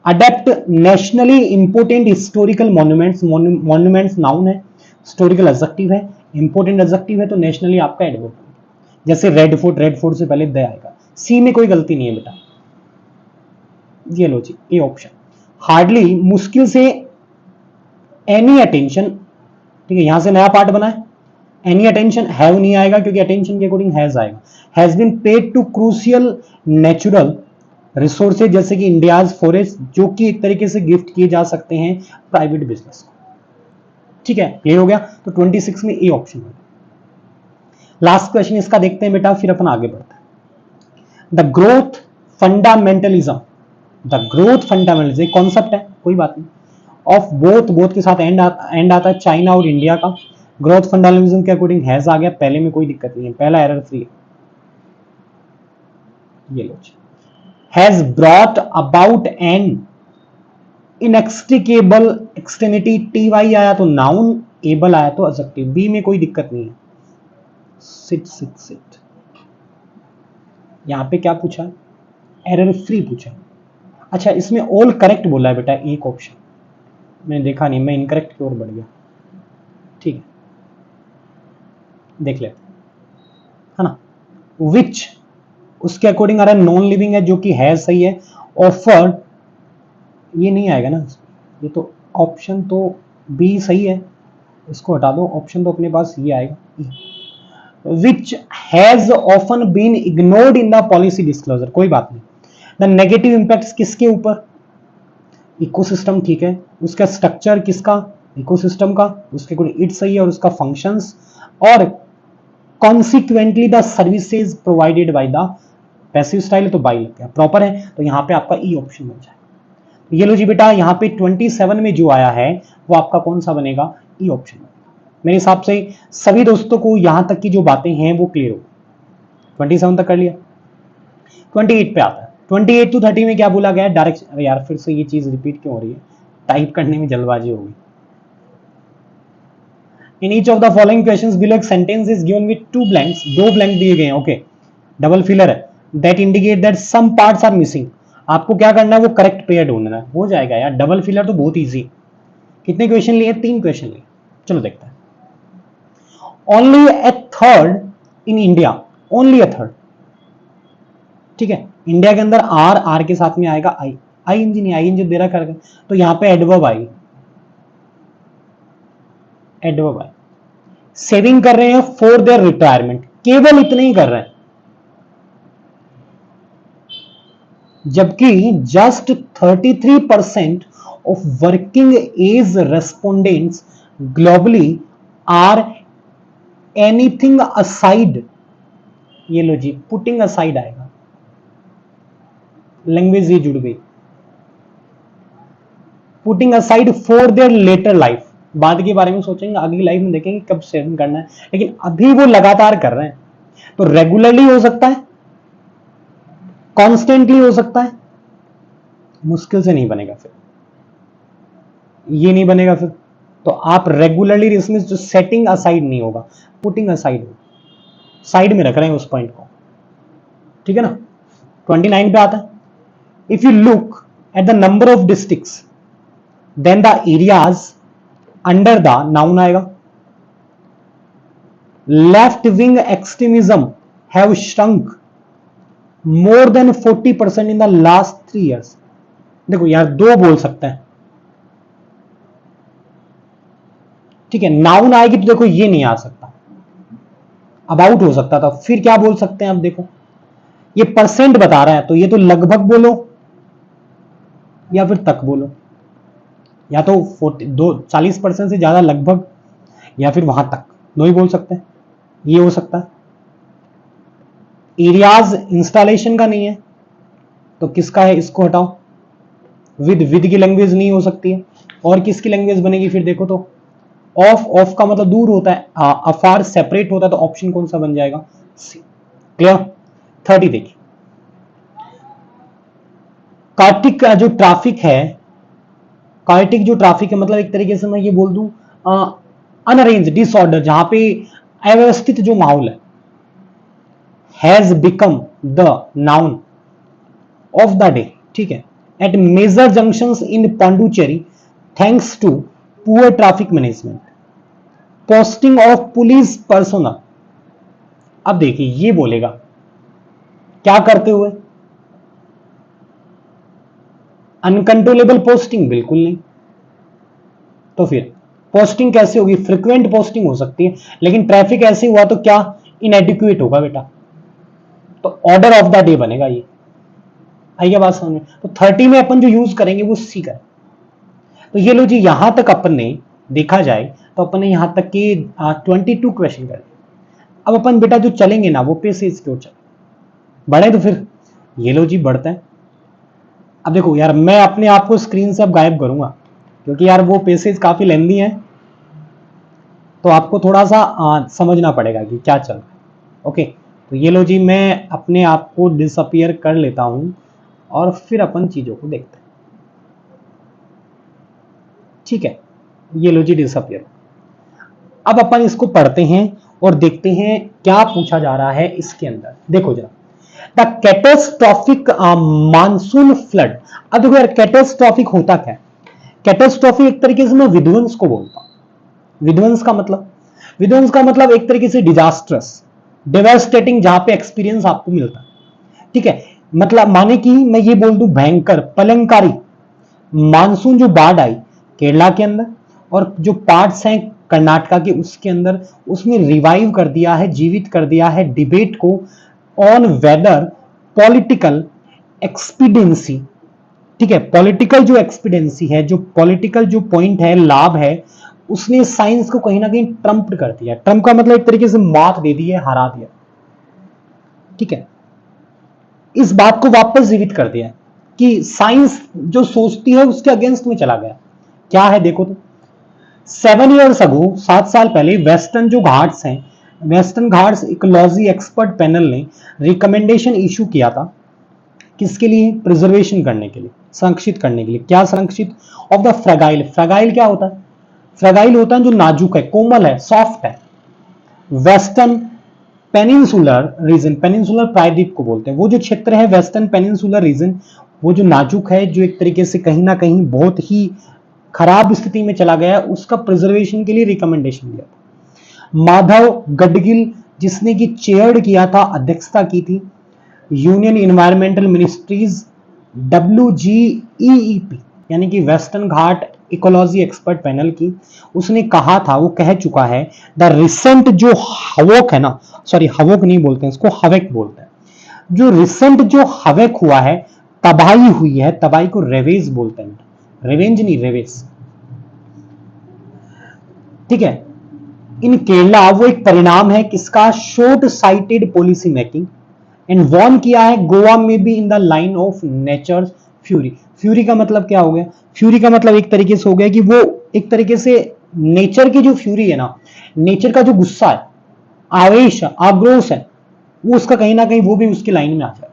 Adapt nationally important historical monuments, monuments noun है, हिस्टोरिकल एडजेक्टिव है, इंपोर्टेंट एडजेक्टिव है, तो नेशनली आपका एडवर्ब। जैसे रेड फोर्ट, रेड फोर्ट से पहले द आएगा। सी में कोई गलती नहीं है बेटा, ये लो जी, ए ऑप्शन। हार्डली मुश्किल से, एनी अटेंशन, ठीक है, यहां से नया पार्ट बना है। एनी अटेंशन, हैव नहीं आएगा क्योंकि अटेंशन के अकॉर्डिंग हैज आएगा। Has been paid to crucial natural resources, जैसे कि इंडियाज फॉरेस्ट, जो कि एक तरीके से गिफ्ट किए जा सकते हैं प्राइवेट बिजनेस को। ठीक है, क्लियर हो गया? तो 26 में ए ऑप्शन है। लास्ट क्वेश्चन इसका देखते हैं बेटा, फिर अपन आगे बढ़ते हैं। The growth fundamentalism, the growth fundamentalism एक कॉन्सेप्ट है, कोई बात नहीं। ऑफ बोथ, बोथ के साथ एंड आता है, चाइना और इंडिया का। ग्रोथ फंडामेंटलिज्म के अकॉर्डिंग हैज आ गया, पहले में कोई दिक्कत नहीं है, पहला एरर फ्री है। ये लो, has brought about an inextricable extremity, T Y आया तो नाउन, एबल आया तो एडजेक्टिव। बी में कोई दिक्कत नहीं है। सिट सिट सिट, यहां पे क्या पूछा, एरर फ्री पूछा। अच्छा, इसमें ऑल करेक्ट बोला है बेटा, एक ऑप्शन मैंने देखा नहीं, मैं इनकरेक्ट की ओर बढ़ गया। ठीक है, देख लेते है ना। विच उसके अकॉर्डिंग आ रहा है, नॉन लिविंग है, जो कि है सही है। ऑफर ये नहीं आएगा ना, ये तो ऑप्शन तो बी सही है, इसको हटा दो। ऑप्शन तो अपने पास ये आएगा, which has often been ignored in the policy disclosure, कोई बात नहीं। द नेगेटिव इंपैक्ट किसके ऊपर, इकोसिस्टम, ठीक है। उसका स्ट्रक्चर किसका, इकोसिस्टम का, उसके अकॉर्डिंग इट सही है, और उसका फंक्शंस, और consequently the services provided by the, passive style है तो बाई लग गया, प्रॉपर है, तो यहां पे आपका ई ऑप्शन बन जाएगा। ये लो जी बेटा, यहां पे 27 में जो आया है वो आपका कौन सा बनेगा, ई ऑप्शन। मेरे हिसाब से सभी दोस्तों को यहां तक की जो बातें हैं वो क्लियर हो। 27 तक कर लिया। 28 पे आता है। 28 to 30 में क्या बोला गया है, डायरेक्शन। अरे यार फिर से ये चीज रिपीट क्यों हो रही है, टाइप करने में जल्दबाजी हो गई। In each of the following questions below एक sentence is given with two blanks, दो ब्लैंक दिए गए हैं, ओके। डबल फिलर है, that indicate that some parts are missing. आपको क्या करना है, वो करेक्ट पेयर ढूंढना है, हो जाएगा यार। डबल फिलर तो बहुत इजी। कितने क्वेश्चन लिए, 3 क्वेश्चन लिए, चलो देखते हैं। Only A third in India, only A third, ठीक है। इंडिया के अंदर आर, आर के साथ में आएगा आई, आई एन जी नहीं, आई एन जी दे रहा कर, तो यहां पे एडवर्ब आई, एडवर्ब आई। सेविंग कर रहे हैं फॉर देयर रिटायरमेंट, केवल इतने ही कर रहे हैं, जबकि just 33% of working age respondents globally are anything aside, ये लो जी, पुटिंग असाइड आएगा, लैंग्वेज ये जुड़ गई। Putting aside for their later life, बाद के बारे में सोचेंगे, अगली लाइफ में देखेंगे कब सेविंग करना है, लेकिन अभी वो लगातार कर रहे हैं। तो रेगुलरली हो सकता है, कॉन्स्टेंटली हो सकता है, मुश्किल से नहीं बनेगा, फिर ये नहीं बनेगा फिर। तो आप रेगुलरली, इसमें जो सेटिंग असाइड नहीं होगा, पुटिंग असाइड होगा, साइड में रख रहे हैं उस पॉइंट को, ठीक है ना। 29 पे आता है, if you look at the number of districts then the areas under the, noun आएगा। Left wing extremism have shrunk more than 40% in the last 3 years। देखो यार, दो बोल सकते हैं, ठीक है। नाउन आएगी तो देखो ये नहीं आ सकता, अबाउट हो सकता था। फिर क्या बोल सकते हैं, अब देखो ये परसेंट बता रहा है, तो ये तो लगभग बोलो या फिर तक बोलो, या तो 40% से ज्यादा लगभग, या फिर वहां तक, दो ही बोल सकते हैं। ये हो सकता है। एरियाज इंस्टॉलेशन का नहीं है, तो किसका है, इसको हटाओ। विद की लैंग्वेज नहीं हो सकती है, और किसकी लैंग्वेज बनेगी फिर, देखो तो ऑफ का मतलब दूर होता है, अफार सेपरेट होता है, तो ऑप्शन कौन सा बन जाएगा, सी। क्लियर। 30 देखिए, कार्टिक का जो ट्रैफिक है, कार्टिक जो ट्रैफिक है, मतलब एक तरीके से मैं ये बोल दूं अनअरेंज डिसऑर्डर, जहां पे अव्यवस्थित जो माहौल है, has become the noun of the day, ठीक है, at major junctions in Pondicherry thanks to poor traffic management, posting of police personnel. अब देखिए ये बोलेगा क्या करते हुए, अनकंट्रोलेबल पोस्टिंग बिल्कुल नहीं। तो फिर पोस्टिंग कैसे होगी, फ्रिक्वेंट पोस्टिंग हो सकती है, लेकिन ट्रैफिक ऐसे हुआ तो क्या इनएडिक्वेट होगा बेटा, तो ऑर्डर ऑफ द डे बनेगा ये। आइए बात समझ में। तो 30 में अपन जो यूज करेंगे वो सी का। तो ये लो जी, यहां तक अपन ने देखा जाए तो अपन ने यहां तक के 22 क्वेश्चन कर। अब अपन बेटा जो चलेंगे ना वो पेसेज क्यों चले, बढ़े तो फिर ये लो जी बढ़ते हैं। अब देखो यार, मैं अपने आप को स्क्रीन से अब गायब करूंगा, क्योंकि यार वो पेसेज काफी लेंदी है, तो आपको थोड़ा सा समझना पड़ेगा कि क्या चल रहा है। ओके, तो ये लो जी, मैं अपने आप को डिसअपियर कर लेता हूं और फिर अपन चीजों को देखते हैं। ठीक है, ये लो जी डिसअपियर। अब अपन इसको पढ़ते हैं और देखते हैं क्या पूछा जा रहा है इसके अंदर। देखो जरा, द कैटास्ट्रॉफिक मानसून फ्लड। अब देखो यार, कैटास्ट्रॉफिक होता क्या है, कैटास्ट्रॉफिक एक तरीके से मैं विध्वंस को बोलता हूं। विध्वंस का मतलब एक तरीके से डिजास्ट्रस, डेवास्टेटिंग, जहां पे एक्सपीरियंस आपको मिलता है, ठीक है। मतलब माने कि मैं ये बोल दूं भयंकर, पलंकारी मानसून जो बाढ़ आई केरला के अंदर, और जो पार्ट्स हैं कर्नाटका के उसके अंदर, उसने रिवाइव कर दिया है, जीवित कर दिया है डिबेट को ऑन वेदर पॉलिटिकल एक्सपीडियंसी, ठीक है। पॉलिटिकल जो एक्सपीडियंसी है, जो पॉलिटिकल जो पॉइंट है, लाभ है, उसने साइंस को कहीं ना कहीं ट्रम्प कर दिया। ट्रम्प का मतलब एक तरीके से मात दे दी है, हरा दिया, ठीक है। इस बात को वापस जीवित कर दिया कि साइंस जो सोचती है उसके अगेंस्ट में चला गया। क्या है देखो तो, 7 years अगो, 7 साल पहले, वेस्टर्न जो घाट्स हैं, western Ghats ecology expert panel ने रिकमेंडेशन इशू किया था, किसके लिए, प्रिजर्वेशन करने के लिए, संरक्षित करने के लिए। क्या संरक्षित, ऑफ द फ्रगाइल। फ्रगाइल क्या होता है, फ्रगाइल होता है जो नाजुक है, कोमल है, सॉफ्ट है, वेस्टर्न पेनिनसुलर रीजन, पेनिनसुलर प्रायद्वीप को बोलते हैं, वो जो क्षेत्र है वेस्टर्न पेनिनसुलर रीजन, वो जो नाजुक है, जो एक तरीके से कहीं ना कहीं बहुत ही खराब स्थिति में चला गया, उसका प्रिजर्वेशन के लिए रिकमेंडेशन दिया था माधव गडगिल, जिसने कि चेयर किया था, अध्यक्षता की थी, यूनियन इन्वायरमेंटल मिनिस्ट्रीज, WGEEP, यानी कि वेस्टर्न घाट इकोलॉजी एक्सपर्ट पैनल की। उसने कहा था, वो कह चुका है, द रिसेंट जो हवोक है ना, सॉरी हवोक नहीं बोलते हैं इसको, हवेक बोलते हैं, जो रिसेंट जो हवेक हुआ है, तबाही हुई है, तबाही को रेवेज बोलते हैं, रेवेंज नहीं, रेवेज, ठीक है, इन केरला, वो एक परिणाम है किसका, short sighted policy making, and warn किया है, गोवा में भी in the line of nature fury. Fury का मतलब क्या हो गया, फ्यूरी का मतलब एक तरीके से हो गया कि वो एक तरीके से नेचर की जो फ्यूरी है ना, नेचर का जो गुस्सा है, आवेश, आक्रोश है, वो उसका कहीं ना कहीं वो भी उसकी लाइन में आ जाए।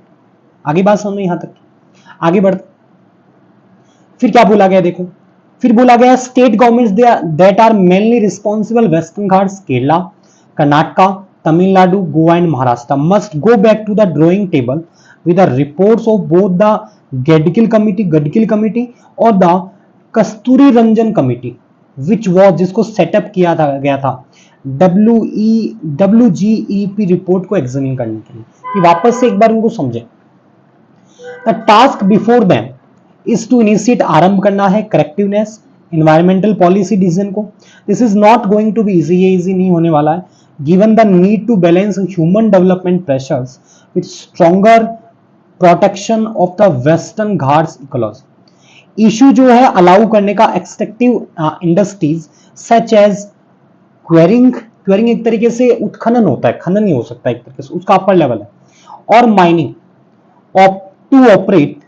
आगे बात समझ में, यहां तक आगे बढ़, फिर क्या बोला गया देखो, फिर बोला गया state governments that are mainly responsible, Western Ghats, Kerala, Karnataka, Tamil Nadu, Goa and Maharashtra, must go back to the drawing table with the reports of both the Gadgil committee और the Kasturi Rangan committee, which was, जिसको सेटअप किया था गया था WGEP रिपोर्ट को एग्जामिन करने के लिए, कि वापस से एक बार उनको समझे। The task before them is to initiate, आरंभ करना है करेक्टिवनेस इन्वायरमेंटल पॉलिसी डिसीजन को. This is not going to be easy, ये इजी नहीं होने वाला है. Given the need to balance human development pressures with stronger protection of the western Ghats ecology. Issue जो है अलाउ करने का extractive industries such as quarrying. Quarrying एक तरीके से उत्खनन होता है, खनन नहीं हो सकता एक तरीके से, उसका अपर लेवल है. और mining to operate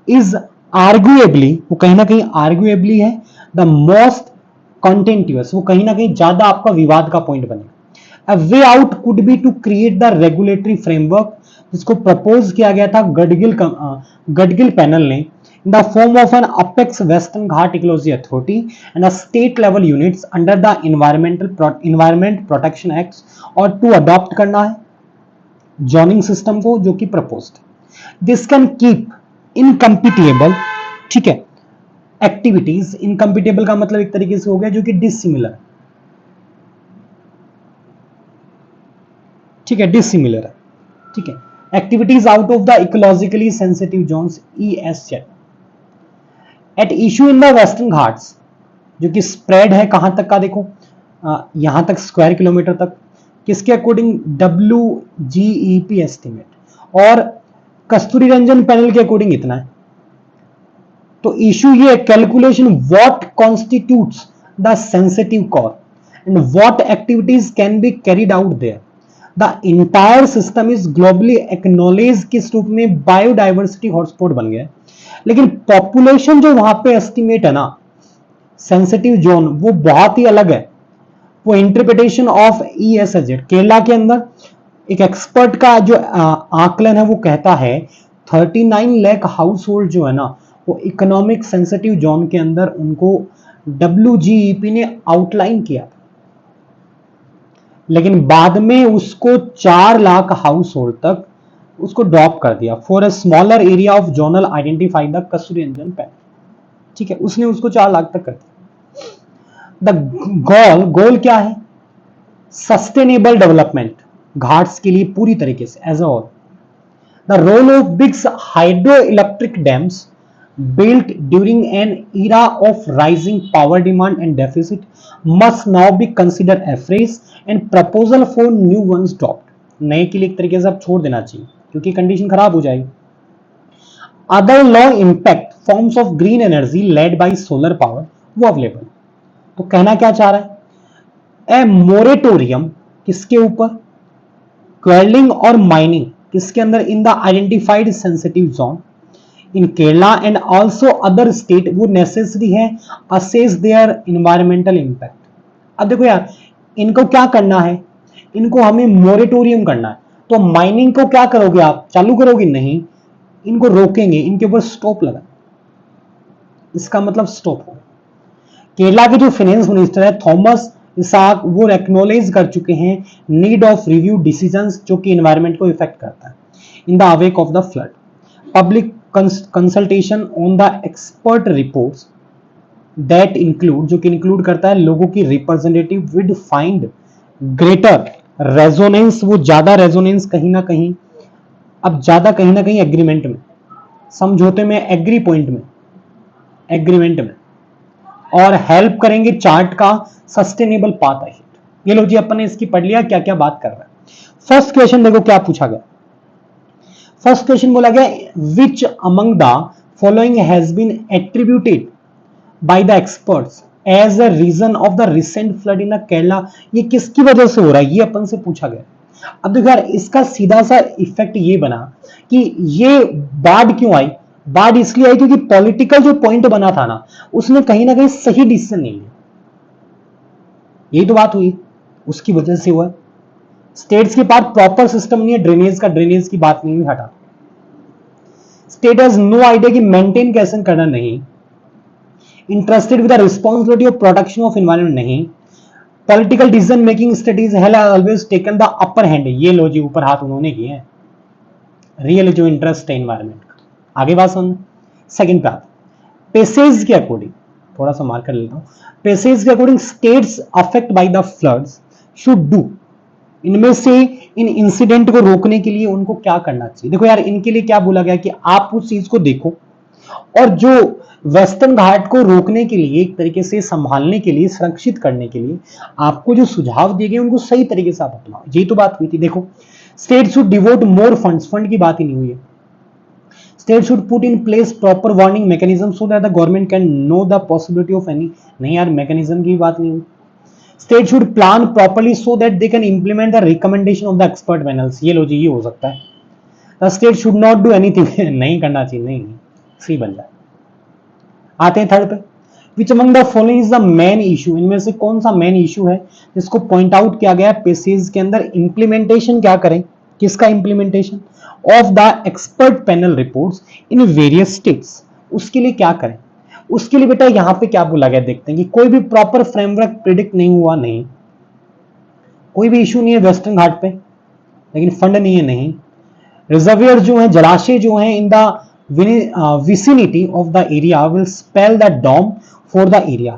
is arguably, वो कहीं ना कहीं आर्ग्यूएबली है द मोस्ट कंटेंटियस, वो कहीं ना कहीं ज्यादा आपका विवाद का पॉइंट बनेगा. A way out could be to create the regulatory framework, जिसको प्रपोज किया गया था गडगिल पैनल ने, in the form of an apex western ghat ecology authority and a state level units under the environment protection acts, और to adopt करना है zoning system को जो कि proposed. This can keep incompatible, ठीक है, एक्टिविटीज. इनकम्पिटेबल का मतलब एक तरीके से हो गया जो कि डिसिमिलर, ठीक है, डिसिमिलर है, ठीक है, activities out of the ecologically sensitive zones ESZ at issue in the western Ghats, जो कि स्प्रेड है कहां तक का, देखो यहां तक स्क्वायर किलोमीटर तक, किसके अकॉर्डिंग, WGEP एस्टिमेट, और कस्तूरी रंजन पैनल के अकॉर्डिंग इतना है. तो इशू ये calculation what constitutes the sensitive core and what activities can be carried out there. The entire system is globally acknowledge, किस रूप में, बायोडाइवर्सिटी हॉटस्पॉट बन गया. लेकिन पॉपुलेशन जो वहां पे एस्टिमेट है ना सेंसिटिव जोन, वो बहुत ही अलग है. वो इंटरप्रिटेशन ऑफ ESZ केरला के अंदर एक एक्सपर्ट का जो आकलन है वो कहता है 39 लाख हाउस होल्ड जो है ना वो इकोनॉमिक सेंसिटिव जोन के अंदर उनको WGEP ने आउटलाइन किया, लेकिन बाद में उसको 4 लाख हाउस होल्ड तक उसको ड्रॉप कर दिया. For a smaller area of zonal identify the Kasturi Rangan panel, ठीक है, उसने उसको 4 लाख तक कर दिया. द गोल क्या है, सस्टेनेबल डेवलपमेंट घाट्स के लिए पूरी तरीके से as a whole. The role of big hydro electric dams built during an era of rising power demand and deficit must now be considered afresh and proposal for new ones dropped. नए के लिए एक तरीके से आप छोड़ देना चाहिए क्योंकि कंडीशन खराब हो जाएगी. Other long impact forms of green energy led by solar power वो अवेलेबल. तो कहना क्या चाह रहा है, ए मोरेटोरियम किसके ऊपर, क्वेलिंग और माइनिंग किसके अंदर, in the identified sensitive zone in Kerala and also other state, वो necessary है assess their environmental impact. अब देखो यार इनको क्या करना है, इनको हमें मोरेटोरियम करना है. तो माइनिंग को क्या करोगे आप, चालू करोगे नहीं, इनको रोकेंगे, इनके ऊपर स्टॉप लगा, इसका मतलब स्टॉप हो. केरला के जो फाइनेंस मिनिस्टर है थॉमस इसाक वो एक्नॉलेज कर चुके हैं नीड ऑफ रिव्यू डिसीजंस जो कि एनवायरमेंट को इफेक्ट करता है in the awake of the flood. Public consultation on the expert reports that include, जो कि इंक्लूड करता है लोगों की रिप्रेजेंटेटिव विड फाइंड ग्रेटर रेजोनेंस, वो ज्यादा रेजोनेंस कहीं ना कहीं, अब ज्यादा कहीं ना कहीं एग्रीमेंट में, समझौते में, एग्री पॉइंट में, एग्रीमेंट में, और हेल्प करेंगे चार्ट का सस्टेनेबल पाथ अहेड. ये लो जी अपन ने इसकी पढ़ लिया क्या क्या बात कर रहा है. फर्स्ट क्वेश्चन देखो क्या पूछा गया. फर्स्ट क्वेश्चन बोला गया which among the following has been attributed by the experts as a reason of the recent flood in Kerala. ये किसकी वजह से हो रहा है, ये अपन से पूछा गया. अब देखो यार इसका सीधा सा इफेक्ट ये बना कि ये बाढ़ क्यों आई. बाढ़ इसलिए आई क्योंकि पॉलिटिकल जो पॉइंट बना था ना उसने कहीं ना कहीं सही डिसीजन नहीं लिया. यही तो बात हुई, उसकी वजह से हुआ. स्टेट्स के पास प्रॉपर सिस्टम नहीं है ड्रेनेज का, ड्रेनेज की बात नहीं हुई, हटा. स्टेट हैज नो आइडिया कि मेंटेन कैसे करना, नहीं. Interested with the responsibility of protection of environment, नहीं. Political decision making studies have always taken the upper hand. ये लो जी ऊपर हाथ उन्होंने किए हैं. रियल जो इंटरेस्ट है एनवायरनमेंट का. आगे बात सुन. सेकंड पार्ट पेसेज के अकॉर्डिंग, थोड़ा सा मार्क कर लेता हूं. पेसेज के according states affect by the floods should do, इनमें से इन इंसिडेंट को रोकने के लिए उनको क्या करना चाहिए। देखो यार, इनके लिए क्या बोला गया कि आप उस चीज को देखो और जो वेस्टर्न घाट को रोकने के लिए, एक तरीके से संभालने के लिए, सुरक्षित करने के लिए आपको जो सुझाव दिए गए उनको सही तरीके से आप अपनाओ। यही तो बात हुई थी। देखो, state should devote more funds, fund की बात ही नहीं हुई है। State should put in place proper warning mechanism so that the government can know the possibility of any, नहीं यार मैकेनिज्म की बात नहीं हुई। State should plan properly so that they can implement the recommendation of the expert panels, ये लो जी, ये हो सकता है। The state should not do anything, नहीं करना चाहिए, नहीं सी बन जाए। आते हैं थर्ड पे, विच among the following is the main issue, इनमें से कौन सा मेन इशू है जिसको पॉइंट आउट किया गया पेसेज के अंदर। इंप्लीमेंटेशन क्या करें, किसका implementation of the expert panel reports in various states, उसके लिए क्या करें। उसके लिए बेटा यहां पे क्या बोला गया, देखते हैं कि कोई भी प्रॉपर फ्रेमवर्क प्रिडिक्ट नहीं हुआ, नहीं कोई भी इशू नहीं है वेस्टर्न घाट पे, लेकिन फंड नहीं है, नहीं रिजर्वियर जो है, जलाशय जो है in the vicinity of the area will spell the dam for the area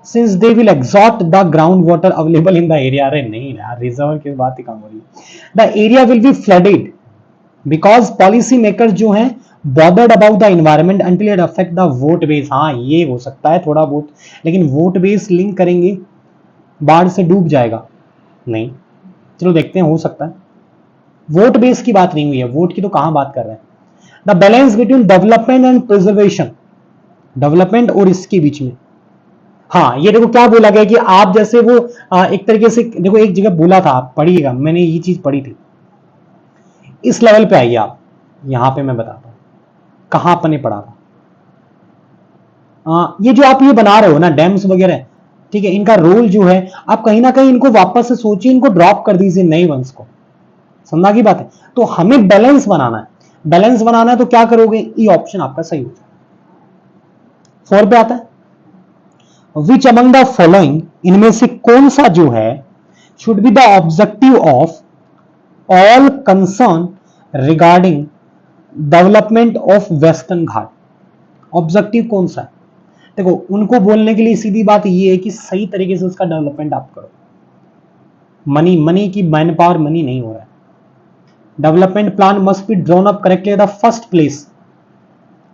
since they will exhaust the groundwater available in the area। अरे नहीं यार, रिजर्वर की बात ही कम हो रही है। The area will be flooded because policy makers जो हैं bothered about the environment until it affect the vote base। हाँ ये हो सकता है थोड़ा बहुत, लेकिन वोट बेस लिंक करेंगे बाढ़ से डूब जाएगा, नहीं। चलो देखते हैं, हो सकता है। वोट बेस की बात नहीं हुई है, वोट की तो कहां बात कर रहे हैं। The balance between development and preservation, development और इसके बीच में, हाँ ये देखो क्या बोला गया कि आप जैसे वो एक तरीके से, देखो एक जगह बोला था, आप पढ़िएगा, मैंने ये चीज पढ़ी थी। इस लेवल पे आइए आप, यहां पे मैं बताता हूं कहां अपने पढ़ा था। ये जो आप ये बना रहे हो ना डैम्स वगैरह, ठीक है, इनका रोल जो है, आप कहीं ना कहीं इनको वापस से सोचिए, इनको ड्रॉप कर दीजिए नए वंश को, समझा की बात है। तो हमें बैलेंस बनाना है, बैलेंस बनाना है तो क्या करोगे, ई ऑप्शन आपका सही हो जाए। 4 पे आता है, विच अमंग द फॉलोइंग, इनमें से कौन सा जो है should be the objective of all concern regarding development of western Ghat. Objective कौन सा है, देखो उनको बोलने के लिए सीधी बात ये है कि सही तरीके से उसका डेवलपमेंट आप करो। मनी की मैन पावर मनी नहीं हो रहा है। Development plan must be drawn up correctly at the first place,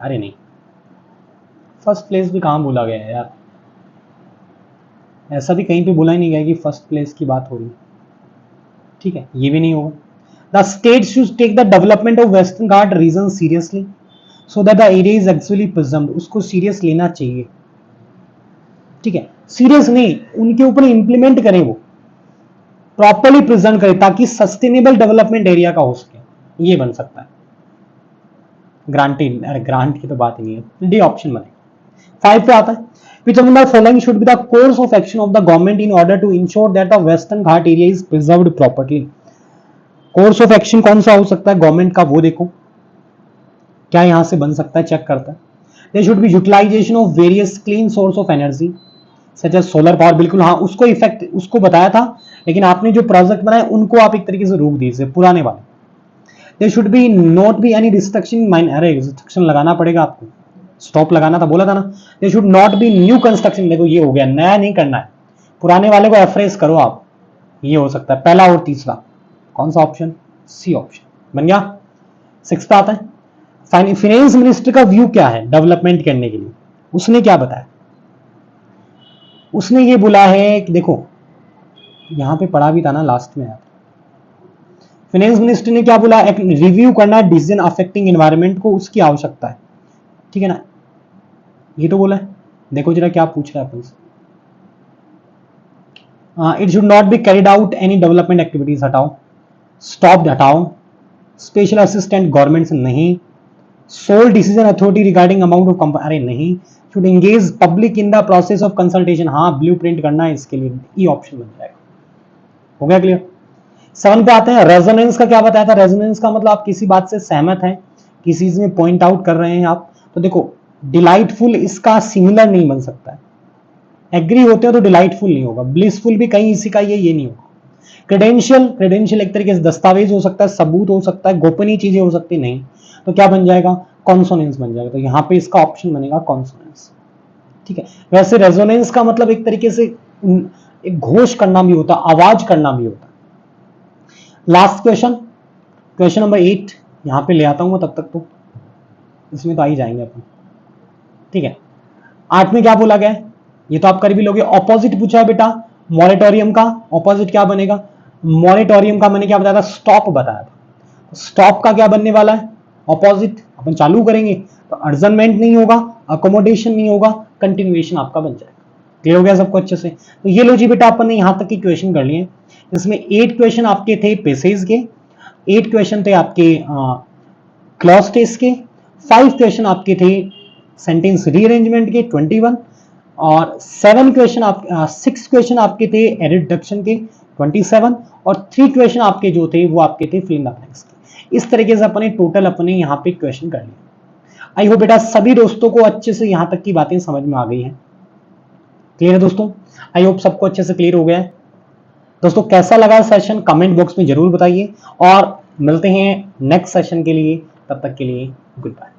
अरे नहीं, फर्स्ट प्लेस भी कहां बोला गया है यार, ऐसा भी कहीं पे बोला ही नहीं गया कि फर्स्ट प्लेस की बात हो रही है, ठीक है, ये भी नहीं होगा। The state should take the development of western Ghat region seriously so that the area is actually preserved, उसको सीरियस लेना चाहिए, ठीक है, सीरियस नहीं, उनके ऊपर इंप्लीमेंट करें, वो प्रॉपरली प्रेजेंट करें ताकि सस्टेनेबल डेवलपमेंट एरिया का हो सके, ये बन सकता है। ग्रांटेड, अरे ग्रांट की तो बात ही नहीं है, डी ऑप्शन बने। 5 पे आता है, which among the following should be the course of action of the government in order to ensure that the western ghat area is preserved properly। Course of action कौन सा हो सकता है गवर्नमेंट का, वो देखो क्या यहां से बन सकता है, चेक करता है। There should be utilisation of various clean source of energy such as solar power, बिल्कुल हाँ, उसको इफेक्ट उसको बताया था, लेकिन आपने जो प्रोजेक्ट बनाए उनको आप एक तरीके से रोक दीजिए, पुराने वाले। There should be not be any restriction mine, अरे रिस्ट्रिक्शन लगाना पड़ेगा आपको, स्टॉप लगाना था, बोला था ना। There should not be new construction, देखो ये हो गया, नया नहीं करना है, पुराने वाले को एफ्रेस करो आप, ये हो सकता है पहला और तीसरा। कौन सा ऑप्शन, सी ऑप्शन बन गया। 6 पे आता है, फाइनेंस मिनिस्टर का व्यू क्या है डेवलपमेंट करने के लिए, उसने क्या बताया, उसने ये बोला है कि देखो यहां पे पढ़ा भी था ना लास्ट में, फाइनेंस मिनिस्टर ने क्या बोला, एक रिव्यू करना डिसीजन अफेक्टिंग एनवायरनमेंट को, उसकी आवश्यकता है, ठीक है ना, ये तो बोला है। देखो जरा क्या पूछ रहा है अपन से, it should not be carried out any development activities, हटाओ, स्टॉप हटाओ, स्पेशल असिस्टेंट गवर्नमेंट से नहीं, sole decision authority regarding amount of company, अरे नहीं, should engage public in the process of consultation, हाँ ब्लूप्रिंट करना है इसके लिए, ई ऑप्शन बन जाएगा। हो गया क्लियर। 7 पे आते हैं, रेजोनेंस का क्या बताया था, रेजोनेंस का मतलब आप किसी बात से सहमत हैं, किसी चीज में पॉइंट आउट कर रहे हैं आप, तो देखो डिलाइटफुल इसका सिमिलर नहीं बन सकता है, एग्री होते हो तो डिलाइटफुल नहीं होगा, ब्लिसफुल भी कहीं इसी का ये नहीं होगा। क्रेडेंशियल एक तरीके से दस्तावेज हो सकता है, सबूत हो सकता है, गोपनीय चीजें हो सकती नहीं, तो क्या बन जाएगा, कॉन्सोनेंस बन जाएगा, तो यहां पे इसका ऑप्शन बनेगा कॉन्सोनेंस, ठीक है। वैसे रेजोनेंस का मतलब एक तरीके से एक घोष करना भी होता है, आवाज करना भी होता है, लास्ट क्वेश्चन, क्वेश्चन नंबर 8 यहां पे ले आता हूं मैं, तब तक तो इसमें तो आ ही जाएंगे अपन। ठीक है, 8 में क्या बोला गया है, ये तो आप कर भी लोगे। ऑपोजिट पूछा है बेटा मॉरेटोरियम का, ऑपोजिट क्या बनेगा, मॉरेटोरियम का मैंने क्या बताया था, स्टॉप बताया था। स्टॉप का क्या बनने वाला है, ऑपोजिट। अपन चालू करेंगे तो अर्जनमेंट नहीं होगा, अकोमोडेशन नहीं होगा, कंटिन्यूएशन आपका बन जाएगा। क्लियर हो गया सबको अच्छे से। तो ये लो जी बेटा, अपन ने यहां तक की क्वेश्चन कर लिए। इसमें 8 क्वेश्चन आपके थे पेसेज के, 8 क्वेश्चन थे आपके क्लॉज टेस्ट के, 5 क्वेश्चन आपके थे सेंटेंस रीअरेंजमेंट के 21, और 7 क्वेश्चन आप 6 क्वेश्चन आपके थे रिडक्शन के 27, और 3 क्वेश्चन आपके जो थे वो आपके थे फिल इन द ब्लैंक्स के। इस तरीके से अपने टोटल अपने यहाँ पे क्वेश्चन कर लिए। आई होप बेटा सभी दोस्तों को अच्छे से यहाँ तक की बातें समझ में आ गई हैं। क्लियर है दोस्तों, आई होप सबको अच्छे से क्लियर हो गया है। दोस्तों कैसा लगा सेशन कमेंट बॉक्स में जरूर बताइए, और मिलते हैं नेक्स्ट सेशन के लिए, तब तक के लिए गुड बाय।